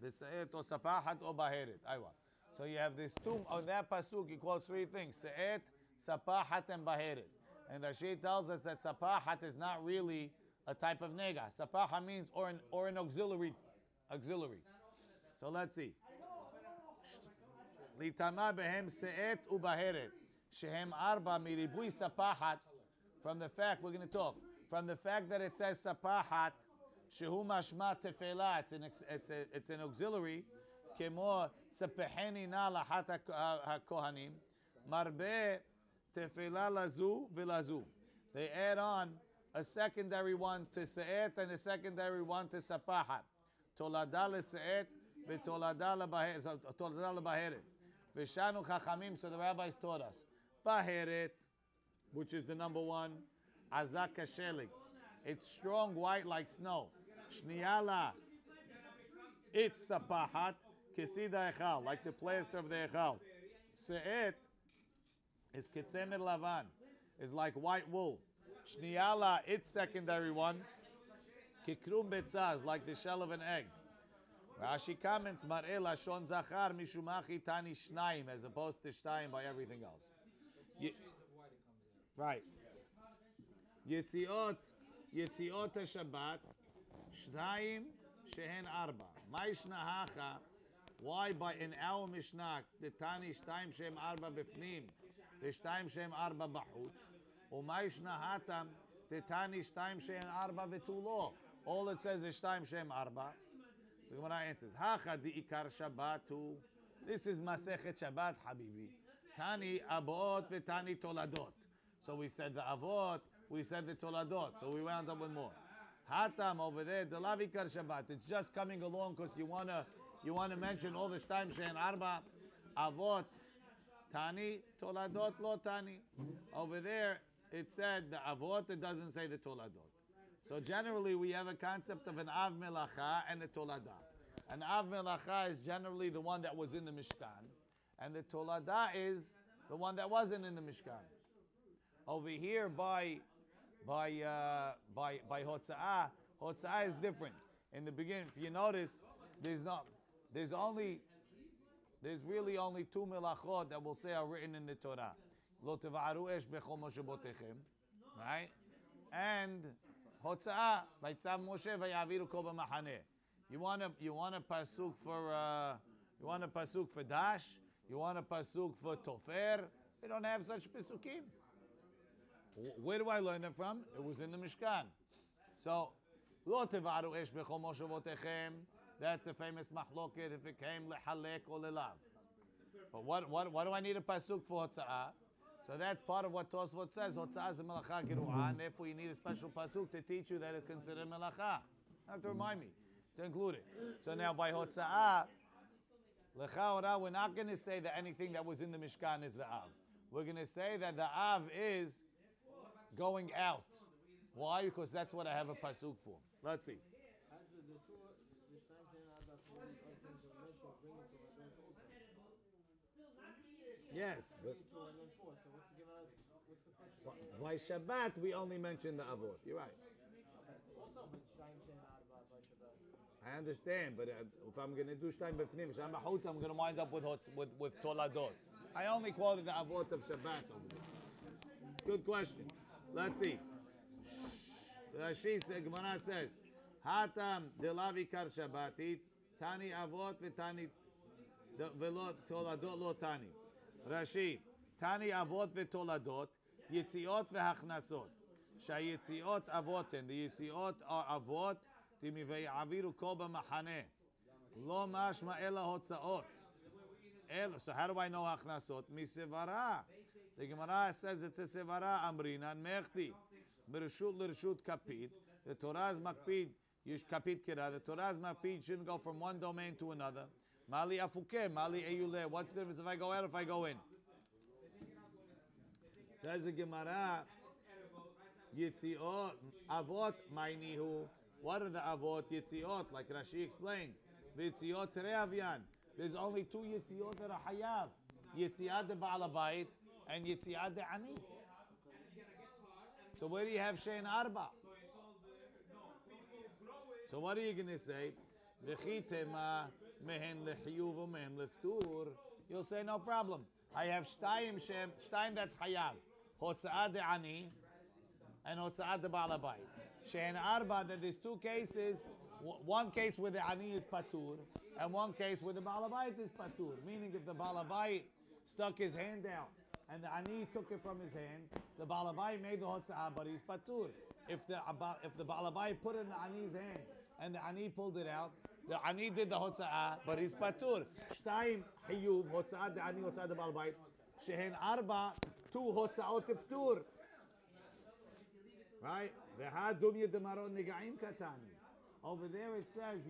bese'et o sapahat o baheret. Aywa. So you have this two on that pasuk. He quotes three things: se'et, sapahat, and baheret. And Rashi tells us that sapahat is not really a type of nega. Sapaha means or an auxiliary. So let's see. Litama behem se'et ubaheret. Shehem arba miribui sapahat. From the fact, we're going to talk. From the fact that it says sapahat, shehu mashma tefela, it's an auxiliary. Kemo sepeheni na lahat ha-kohanim. Marbe tefela lazu v'lazu. They add on a secondary one to se'et and a secondary one to sapahat. Tolada le'se'et v'tolada lebaheret. V'shanu chachamim, so the rabbis taught us. Baheret, which is the number one. Azak kashelik. It's strong white like snow. Shniyala, it's sapahat. Kesida echal, like the plaster of the echal. Se'et is ketzemer lavan, is like white wool. Shniyala, its secondary one. Kikrum betzaz, like the shell of an egg. Rashi comments, mar'e lashon zachar mishumachi tani shnayim, as opposed to shtayim by everything else. Right. Yetziot Shabbat, shtayim shehen arba. Ma'ishna hacha, why by in our Mishnah, the tani shtayim shem arba bifnim, the shtayim shem arba bachutz, u'ma'ishna hatam, the tani shtayim shem arba v'tulo. All it says is shtayim shem arba. So Gemara answers, hacha di ikar Shabbatu. This is Masechet Shabbat, Habibi. Tani avot v'tani toladot. So we said the avot, we said the toladot. So we wound up with more. Hatam over there, the lav ikar Shabbat. It's just coming along because you wanna mention all the shtayim shem arba. Avot, tani, toladot, lo tani. Over there, it said the avot, it doesn't say the toladot. So generally, we have a concept of an av melacha and a tolada. An av melacha is generally the one that was in the Mishkan, and the tolada is the one that wasn't in the Mishkan. Over here, by hotza'ah is different. In the beginning, if you notice, there's really only two melachot that we'll say are written in the Torah. Lo teva'aru esh bechol moshebotechem, right? And hotza'ah, vaytzav Moshe vayaviru kol b'machaneh. You want a pasuk for Dash? You want a pasuk for Tofer? We don't have such pasukim. Where do I learn them from? It was in the Mishkan. So, lo tevaru esh bechol moshevotechem. That's a famous mahloket if it came lehalek or lelav. But what do I need a pasuk for hotza'ah? So that's part of what Tosfot says. Hotza'ah is a melacha geru'ah, and therefore you need a special pasuk to teach you that it's considered melacha. You have to remind me to include it. So now by hotza'ah, lecha ora, we're not going to say that anything that was in the Mishkan is the av. We're going to say that the av is going out. Why? Because that's what I have a pasuk for. Let's see. Yes. By Shabbat, we only mention the avot. You're right. I understand, but if I'm going to do shtayim b'fnim, I'm going to wind up with toladot. I only quoted the avot of Shabbat over there. Good question. Let's see. Rashi Gemara says, "Hatam delavi kar Shabbatit tani avot v'tani v'lo toladot lo tani." Rashi tani avot v'toladot yitziot v'hachnasot. Shayitziot avoten. The yitziot are avot. Timiveyaviru kol b'machaneh. Lo mashma ela hotzaot. So how do I know hachnasot? Misevara. The Gemara says it's a sevara amrinan mechti. Bereshut l'reshut kapid. The Torah is makpid. Yush kapid kira. The Torah is makpid. Shouldn't go from one domain to another. Mali afuke, mali eyule. What's the difference if I go out or if I go in? Says the Gemara, Yitziot, Avot, Mainihu. What are the Avot? Yitziot, like Rashi explained. Yitziot Tereavyan. There's only two Yitziot that are Hayav. Yitziat de Baal Habayit and Yitziat de Ani. So where do you have Shein Arba? So what are you going to say? V'chitema mehen lechiyuv mehen leftur. You'll say no problem. I have shtayim that's hayav. Hotza'ah de ani and hotza'ah de Baal Habayit. Shein arba, that there's two cases. One case where the ani is patur and one case where the Baal Habayit is patur. Meaning if the Baal Habayit stuck his hand out and the ani took it from his hand, the Baal Habayit made the hotza'ah, but he's patur. If the Baal Habayit put it in the ani's hand and the ani pulled it out, the ani did the hotza'ah, but he's patur. Shtayim hiyuv, hotza'ah de ani, hotza'ah de Baal Habayit. Shehen arba, two hotza'ot ptur. Right? V'ha dumya de marot negaim katani. Over there it says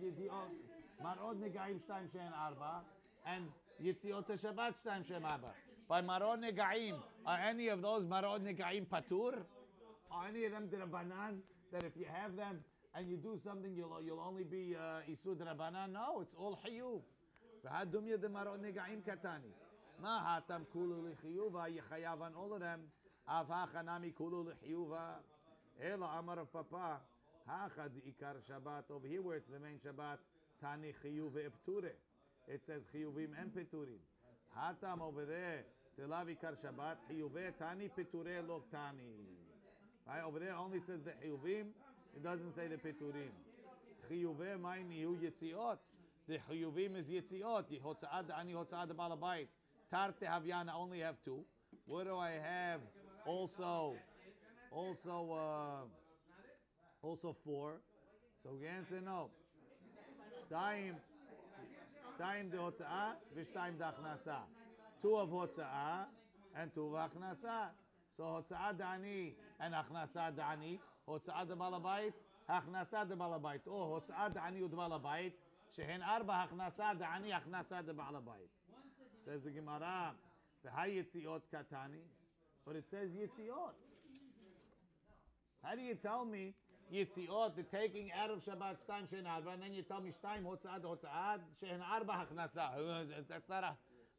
marot negaim shtayim shehen arba and yitziot Shabbat shtayim shehen arba. By marot negaim, are any of those marot negaim patur? Are any of them d'Rabbanan that if you have them and you do something, you'll only be isud Rabbanan? No, it's all chiyuv. V'ha dumya de marot negaim katani. Ma hatam kulu l'chiyuva, yechayav on all of them. Av hachanami kulu l'chiyuva. Ela amar of Papa. Hacha ikar Shabbat. Over here where it's the main Shabbat, tani chiyuv epture. It says chiyuvim and peturim. Hatam over there, telav ikar Shabbat, chiyuve tani peture lo tani. Right, over there only says the chiyuvim. It doesn't say the peturim. Chiyuve mayni hu yitziot. The chiyuvim is yitziot. Hotza'ad ani hotza'ad Baal Habayit. Tarte havyana only have two. What do I have? Also four. So we answer no. Shtayim de hotza'ah, v'shtayim de achnasa. Two of hotza'ah and two of achnasa. So hotza'ah de ani and achnasa de ani. Hotza'ah de Baal Habayit, achnasa de Baal Habayit. Or hotza'ah de ani de Baal Habayit. Shehen arba achnasa de ani, achnasa de Baal Habayit. Says the Gemara, v'ha yitziot katani. But it says yitziot. How do you tell me yitziot, the taking out of Shabbat shtayim shein arba, and then you tell me shtayim hotza'ad shein arba hachnasa?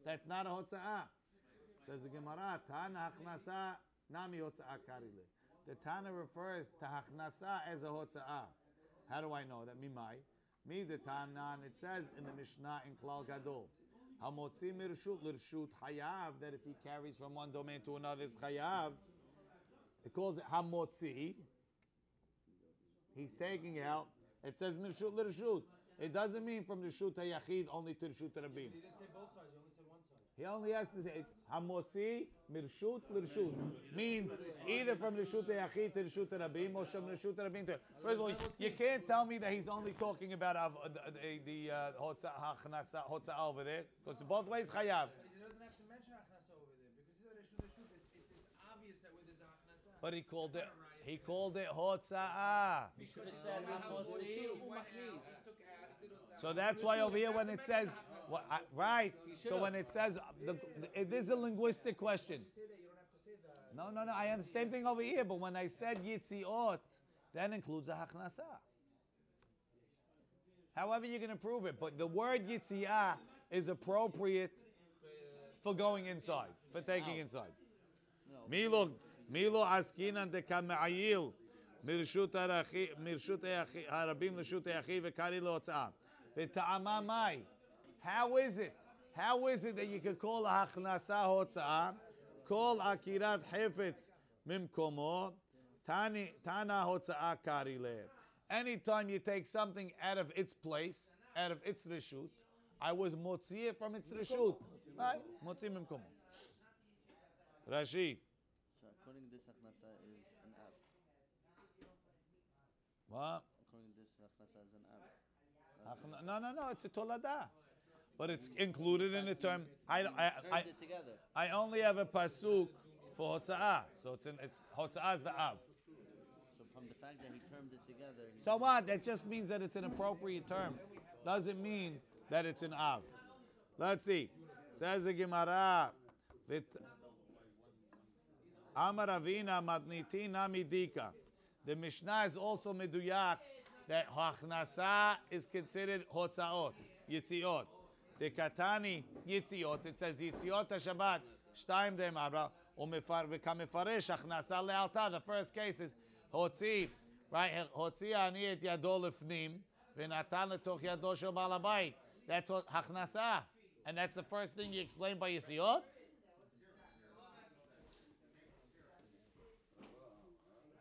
That's not a hotza'ah. Says the Gemara, Tana hachnasa nami hotza'ah karile. The Tana refers to hachnasa as a hotza'ah. How do I know that? Mimai Midatanan, it says in the Mishnah in Klal Gadol, Hamotzi mirshut lirshut hayav, that if he carries from one domain to another is chayav. It calls it hamotzi. He's taking out. It says mirshut lirshut. It doesn't mean from rishut hayachid only to rishut rabim. He didn't say both sides. He only said one side. He only has to say hamotzi mirshut lirshut, means either from rishut hayachid to rishut rabim or from rishut rabim to. First of all, you can't tell me that he's only talking about the hotzah over there, because both ways chayav. He doesn't have to mention achnasa over there because it's obvious that where there's achnasa. But he called it hotzah. You should have said hamotzi umachniz. So that's why over here when it says, right, so when it says, it is a linguistic question. No, I understand. Same thing over here, but when I said yitziot, that includes a hachnasa. However you're going to prove it, but the word yitziah is appropriate for going inside, for taking inside. Milo askinan de kama'ayil, mirshut harabim l'shut hayachi v'kari lo'otzah. How is it that you could call a hachnasa hotzah, call akirat hefetz mimkomo, tana hotzah kari le? Anytime you take something out of its place, out of its reshut, I was motzi it from its reshut. Right? Motzi mimkomo. Rashi. So according to this, achnasa is an ab. What? According to this, achnasa is an ab. No, it's a tolada. But it's included in the term. Turned it together. I only have a pasuk for hotza'ah. So it's hotza'ah is the av. So from the fact that he termed it together. So what? That just means that it's an appropriate term. Doesn't mean that it's an av. Let's see. Says the Gemara. Amar Avina matniti namidika. The Mishnah is also meduyak that hachnasa is considered hotzaot, yitziot. The katani yitziot. It says yitziot Shabbat shtaim de mabra v'kamefaresh hachnasa lealta. The first case is hotzi, right? Hotzi ani et yado lefnim v'natan letoch yado shel baal habayit. That's hachnasa, and that's the first thing you explain by yitziot.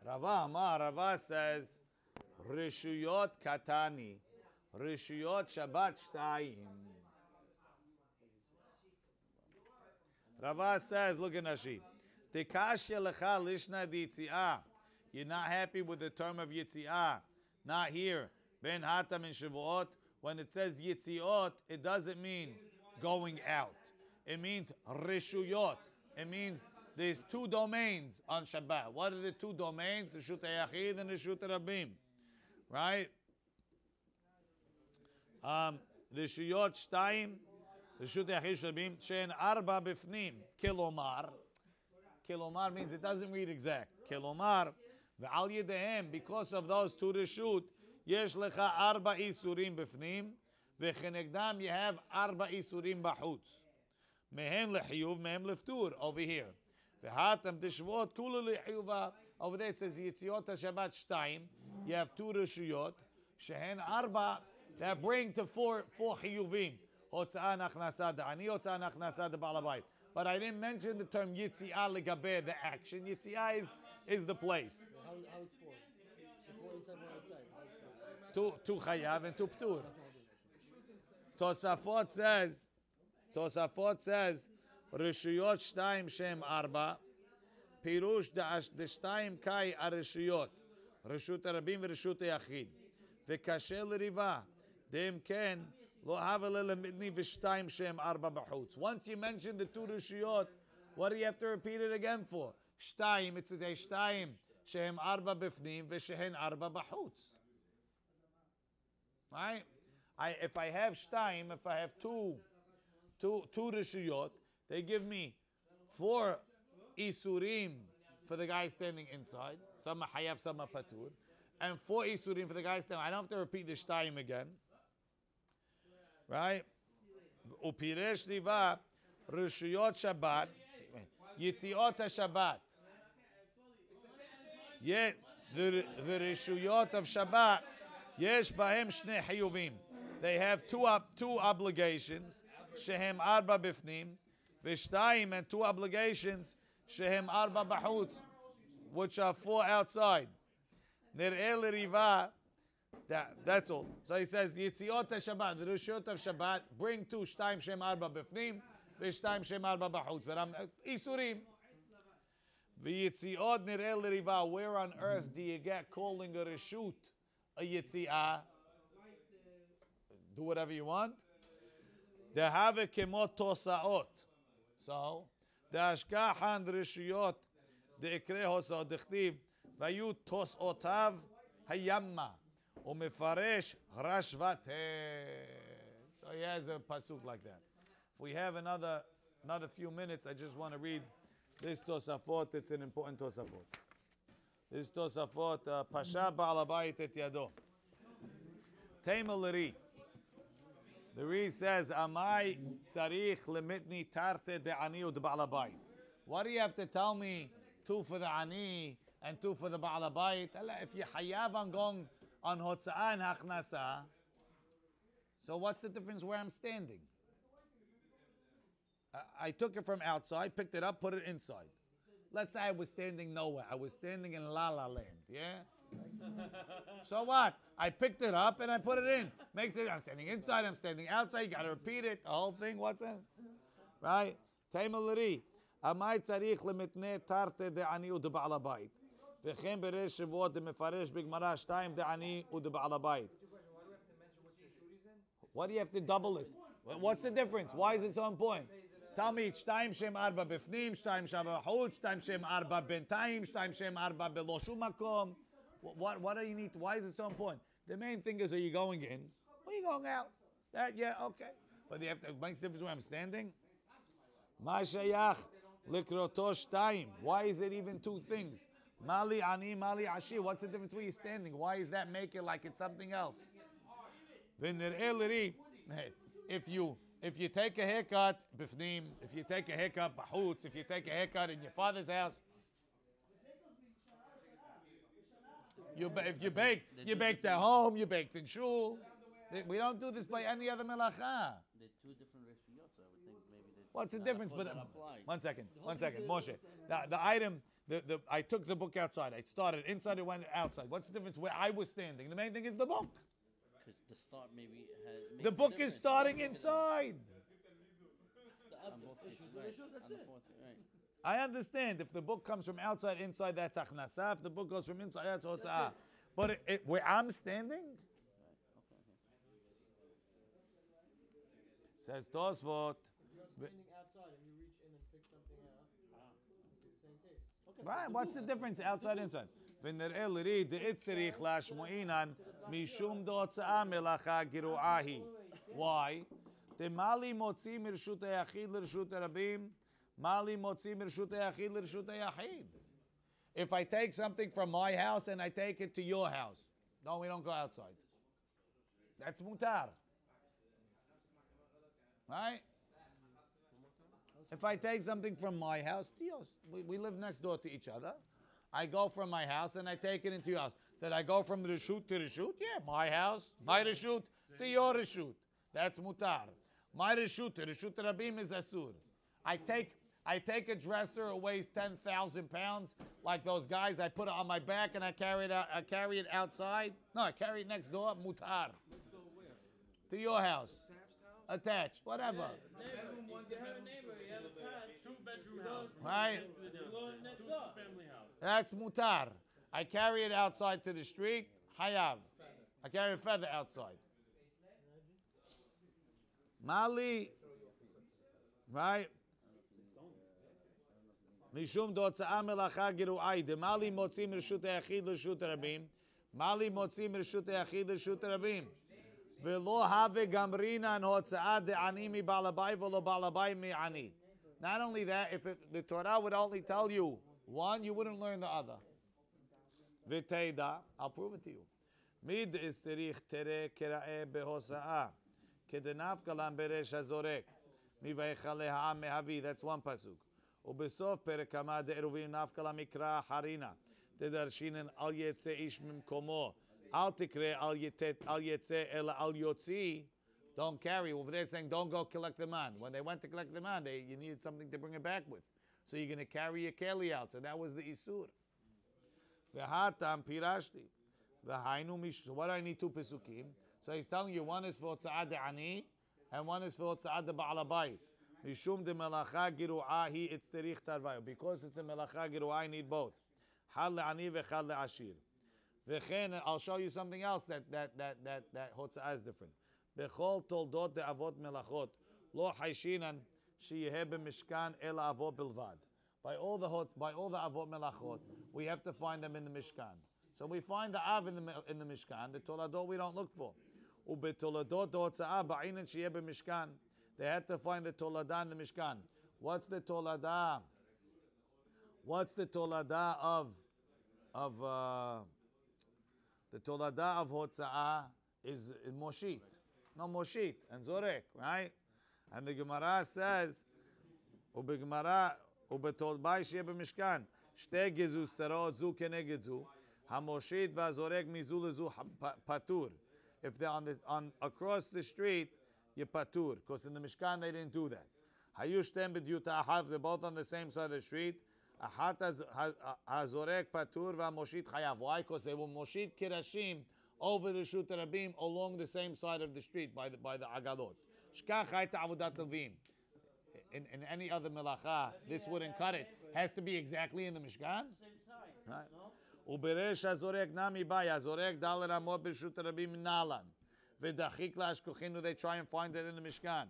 Rava says Rishuyot Katani, Rishuyot Shabbat Shtayim. Rava says, look at Nashi. Tekashya lecha lishna d'yitzi'ah. You're not happy with the term of yitzi'ah. Not here. Ben hatam in Shavuot. When it says yitzi'ot, it doesn't mean going out. It means rishuyot. It means there's two domains on Shabbat. What are the two domains? Rishut hayachid and Rishut rabim. Right? Rishuyot shtayim, Rishut hayachid rabim, she'en arba bifnim. Kilomar. Kilomar means it doesn't read exact. Kilomar, ve'al yedehem, because of those two Rishut, yesh lecha arba isurim bifnim, ve'chenegdam you have arba isurim bachutz. Mehen lechiyuv, mehen leftur, over here. V'hatam tishvot kula lechiyuva. Over there it says Yitziot Shabbat Shtayim. You have two Rishuyot. Shehen Arba, that bring to four chiyuvim. Hotzah nachnasa da'ani, hotzah nachnasa de'baal habayit. But I didn't mention the term Yitziah legaber, the action. Yitziah is the place. How it's four? So four inside, four outside. Two chayav and two ptur. Tosafot says, Rishuyot Shtayim Shem Arba, Pirush de Shtayim Kai Arishuyot, Rishut Rabim v'Rishut Yachid, v'Kasher l'Riva, Dem Ken Lo Havele Lemidni v'Shtayim Shem Arba B'Chutz. Once you mention the two Rishuyot, what do you have to repeat it again for? Shtayim, it says Shtayim Shem Arba B'Fnim v'Shehen Arba B'Chutz. Right? If I have Shtayim, if I have two Rishuyot, they give me 4 Isurim for the guy standing inside. Some are Hayav, some are Patur. And 4 Isurim for the guy standing. I don't have to repeat the Shtayim again. Right? Upiresh Riva, Rishuyot Shabbat, Yitziot Shabbat. Yet the Rishuyot of Shabbat Yesh bahem shnei chiyuvim. They have two obligations. Shehem arba bifnim. V'shtayim, and two obligations. Shehem arba b'chutz, which are 4 outside. Nir'eh l'riva. That's all. So he says, Yitziot Shabbat, the Rishut of Shabbat, bring 2, Shtayim Shem Arba Bifnim, V'shtayim Shem Arba B'chutz. But I'm Isurim. V'yitziot nir'eh l'riva. Where on earth do you get calling a Rishut a Yitzi'ah? Do whatever you want. Dehave kemot tosaot. So, Dashkahan Rishuyot, De'ikre Hosaot, Dechtiv, Vayu Tosotav Hayamma. Umefaresh Rashvate. So he has a pasuk like that. If we have another few minutes, I just want to read this Tosafot. It's an important Tosafot. This Tosafot, Pasha Ba'al Habayit et Yado. Teimel Ri. The Ri says, Amai tzarich lemitni tarte de ani ud Ba'al Habayit. What do you have to tell me? 2 for the ani and 2 for the Ba'al Habayit? If you hayav on going on hotza'ah and hachnasa, so what's the difference where I'm standing? I took it from outside, picked it up, put it inside. Let's say I was standing nowhere. I was standing in La La Land, yeah? So what? I picked it up and I put it in. Makes it, I'm standing inside, I'm standing outside, you gotta repeat it, the whole thing, what's that? Right? Taimalari. Amai tzarich lemitne tarte de ani u de ba'al habayit. וכן בראש שבועות דמפרש בגמרא 2 דעני ודבעל הבית. What do you have to double it? What's the difference? Why is it so important? Tell me, 2 שם 4 בפנים, 2 שם בחוץ, 2 שם 4 בינתיים, 2 שם 4 בלא שום מקום. What do you need? Why is it so important? The main thing is, are you going in or are you going out? Yeah, okay. But you have to make a difference where I'm standing. מה שייך לקרותו 2? Why is it even 2 things? Mali ani, mali ashir. What's the difference where you're standing? Why is that make it like it's something else? If you take a haircut, bifnim, if you take a haircut, bahutz, if you take a haircut in your father's house, if you baked at home, you baked in shul. We don't do this by any other melacha. They're 2 different reshiyot, so I would think maybe there's... What's the difference? But one second, Moshe. The item. I took the book outside. I started inside, it went outside. What's the difference where I was standing? The main thing is the book. Because the start maybe has... The book is starting inside. That's it. Right. I understand. If the book comes from outside, inside, that's achnasa. If the book goes from inside, that's hotza'ah. But where I'm standing? Says Tosfot. You're standing outside and you reach in and pick something up. It's the same case. Right, what's the difference outside, inside? ונראה לרי דאצטריך להשמועינן משום דהוצאה מלאכה גרועה היא. Why? דמלי מוציא מרשות היחיד לרשות הרבים, מלי מוציא מרשות היחיד לרשות היחיד. If I take something from my house and I take it to your house, no, we don't go outside. That's mutar. Right? If I take something from my house to yours, we live next door to each other. I go from my house and I take it into your house. Did I go from the reshut to the reshut? Yeah, my house, my reshut to your reshut. That's mutar. My reshut to reshut rabim is asur. I take a dresser, it weighs 10,000 pounds, like those guys. I put it on my back and I carry it outside. No, I carry it next door. Mutar. Next door where? To your house. Attached house? Attached, whatever. Bedroom, 1 bedroom, 2-bedroom house. Right? Two-family house. That's mutar. I carry it outside to the street. Hayav. I carry a feather outside. Mali. Right? משום דהוצאה מלאכה גרועה, דמלי מוציא מרשות היחיד לרשות הרבים, מלי מוציא מרשות היחיד לרשות הרבים. ולא הווה גמרינן הוצאה דעני מבעל הבית ולא בעל הבית מעני. Not only that, if the Torah would only tell you one, you wouldn't learn the other. ותדע, I'll prove it to you. מי דאסתריך תראה כראה בהוצאה, כדנפקא להם בריש הזורק, מי ויחלה העם מהביא, that's one pasuk. ובסוף פרק כמה דערובין נפקא למקרא חרינה, תדרשינן אל יצא איש ממקומו, Al tikre al yetze ela al yotzi. Don't carry. Over there saying don't go collect the man. When they went to collect the man, you needed something to bring it back with. So you're going to carry your keli out. So that was the isur. V'hatam pirashti. V'hainu mish. So what do I need two pesukim? So he's telling you one is for tza'ad ani and one is for tza'ad ba'al bayit. Mishum de melacha giru'ah hi itzterich tarvayu. Because it's a melacha giru'ah, I need both. Chal le'ani v'chal le'ashir. V'chen, I'll show you something else that hotza'ah is different. Bechol toldot de avot melachot lo hayshinan sheyeh b'mishkan el avot bilvad. By all the avot melachot, we have to find them in the mishkan. So we find the av in the mishkan. The toladot we don't look for. Ubetoladot hotza'ah ba'inan sheyeh b'mishkan. They had to find the toladah in the mishkan. What's the toladah? What's the toladah of the toladah of hotza'ah is moshit. No, moshit and zorek, right? And the Gemara says, "Ubegmara ubetol bay sheyeh b'mishkan shte gezu starot zu keneged zu hamoshit v'azorek mizu lezu patur." If they're on across the street, you patur, because in the mishkan they didn't do that. Hayushtem b'dyuta ahav. They're both on the same side of the street. Ahat hazorek patur v'hamoshit chayav. Why? Because they were moshit kirashim over the Shut Rabim along the same side of the street by the agalot. Shkach hayta avodat levim. In any other melacha, this wouldn't cut it. Has to be exactly in the mishkan. Right. Uberesh hazorek nami bay hazorek daler amot b'Shut Rabim nalan v'dachik la'ashkochinu. They try and find it in the mishkan.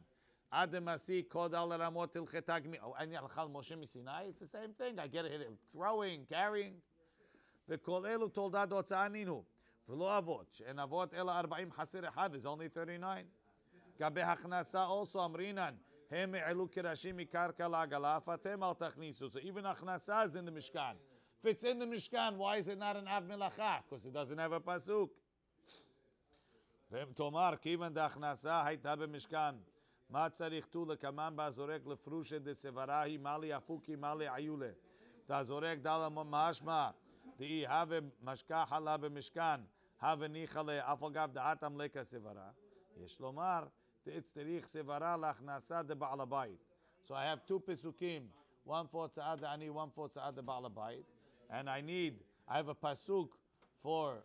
Ademasi kod daler amot ilchetagmi. Oh, and yalchal Moshe misinai. It's the same thing. I get it. Throwing, carrying. V'kol elu toldat hotza'ah ninu. V'lo avot, she'en avot ela 40 haser echad, there's only 39. Gabe hachnasa also amrinan, hem e'elu kirashim mikarka la'agala, fatem al tachnisu. So even hachnasa is in the mishkan. If it's in the mishkan, why is it not an av melacha? Because it doesn't have a pasuk. V'hem tomar, kivan da hachnasa hayta b'mishkan. Ma tzarich tu lekaman ba'azorek lefrushe de sevarahi mali afuki mali ayule. Da azorek dala mashma. Di have mashka hala b'mishkan. Have nichale afagav da'atam leka sevara. Yesh lomar te'etzterich sevara lachnasa de ba'al bayit. So I have two pesukim, one for tza'ad ani, one for tza'ad de ba'al bayit, and I have a pasuk for.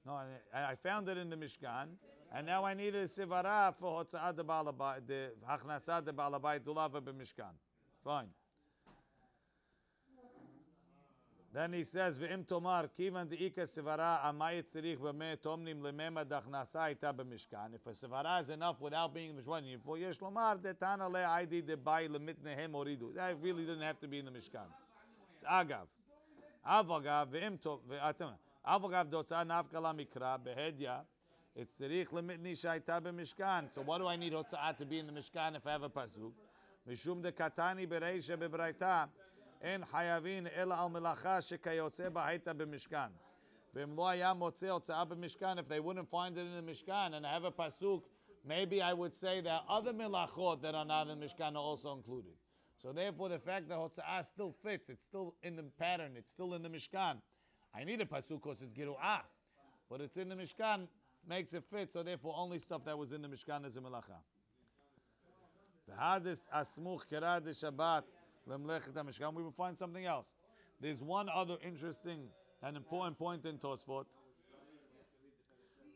No, I found it in the Mishkan, and now I need a sevara for tza'ad de ba'al bayit, the achnasa de ba'al bayit to lava b'mishkan. Fine. Then he says, "Ve'im tomar kivan deika sevara amay tzirich b'mei tomnim lemema dachnasa ita b'mishkan." If a sevara is enough without being in the mishkan, for yesh lomar detana le'aidi debay lemitnehem oridu. That really didn't have to be in the mishkan. It's agav. Avagav ve'im to avagav dotza nafkala mikra behedya. It's tzirich lemitni shaita b'mishkan. So what do I need hotzah to be in the mishkan if I have a pasuk? Mishum de katani bereisha bebraita. En hayavin ela al melacha shekayotze ba'hayta b'mishkan. V'im lo haya motze hotzah b'mishkan. If they wouldn't find it in the mishkan, and I have a pasuk, maybe I would say that other melachot that are not in the mishkan are also included. So therefore, the fact that hotzah still fits, it's still in the pattern, it's still in the mishkan. I need a pasuk because it's giru'ah, but it's in the mishkan, makes it fit. So therefore, only stuff that was in the mishkan is a melacha. V'hadis asmuch kera de Shabbat. We will find something else. There's one other interesting and important point in Tosfot.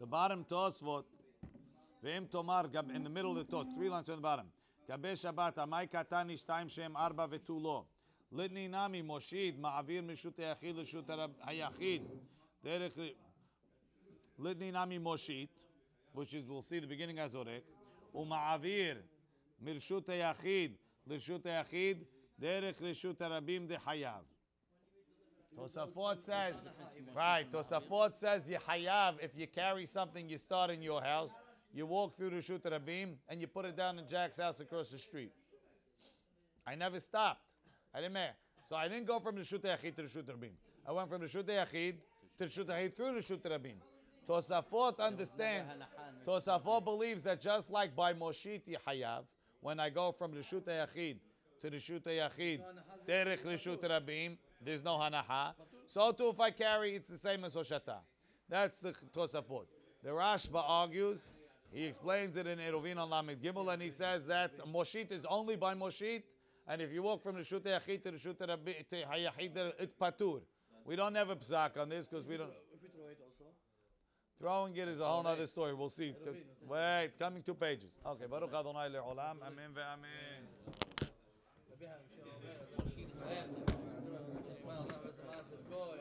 The bottom Tosfot, ve'im tomar, in the middle of the Tosfot, 3 lines on the bottom. Gabe Shabbat, amay katani shtayim shem arba vetulo. Litni nami moshid ma'avir mishut hayachid l'shut hayachid. Litni nami moshid, which is, we'll see the beginning as orek. U'ma'avir mirshut hayachid l'shut hayachid. Derech reshut harabim de hayav. Tosafot says, right, Tosafot says you hayav, if you carry something you start in your house, you walk through the Reshut Rabim, and you put it down in Jack's house across the street. I never stopped. I didn't matter. So I didn't go from the Reshut Yachid to the Reshut Rabim. I went from the Reshut Yachid to the Reshut Yachid through the Reshut Rabim. Tosafot understand, Tosafot believes that just like by Moshit Yehayav, when I go from the Reshut Yachid to the Reshut Yachid, Derech Reshut Rabim, there's no hanaha. So too, if I carry, it's the same as Hoshata. That's the Tosafot. The Rashba argues, he explains it in Eruvin on Lamed Gimel, and he says that Moshit is only by Moshit, and if you walk from the Reshut HaYachid to the Reshut HaYachid, it's Patur. We don't have a psak on this because we don't. If we throw it also. Throwing it is a whole other story. We'll see. Wait, it's coming 2 pages. Okay, Baruch Adonai le'olam. Amen ve'amen. רבי השם אומר, זה משיט ישראל, זה נשמע עולם וזה מעשה גוי,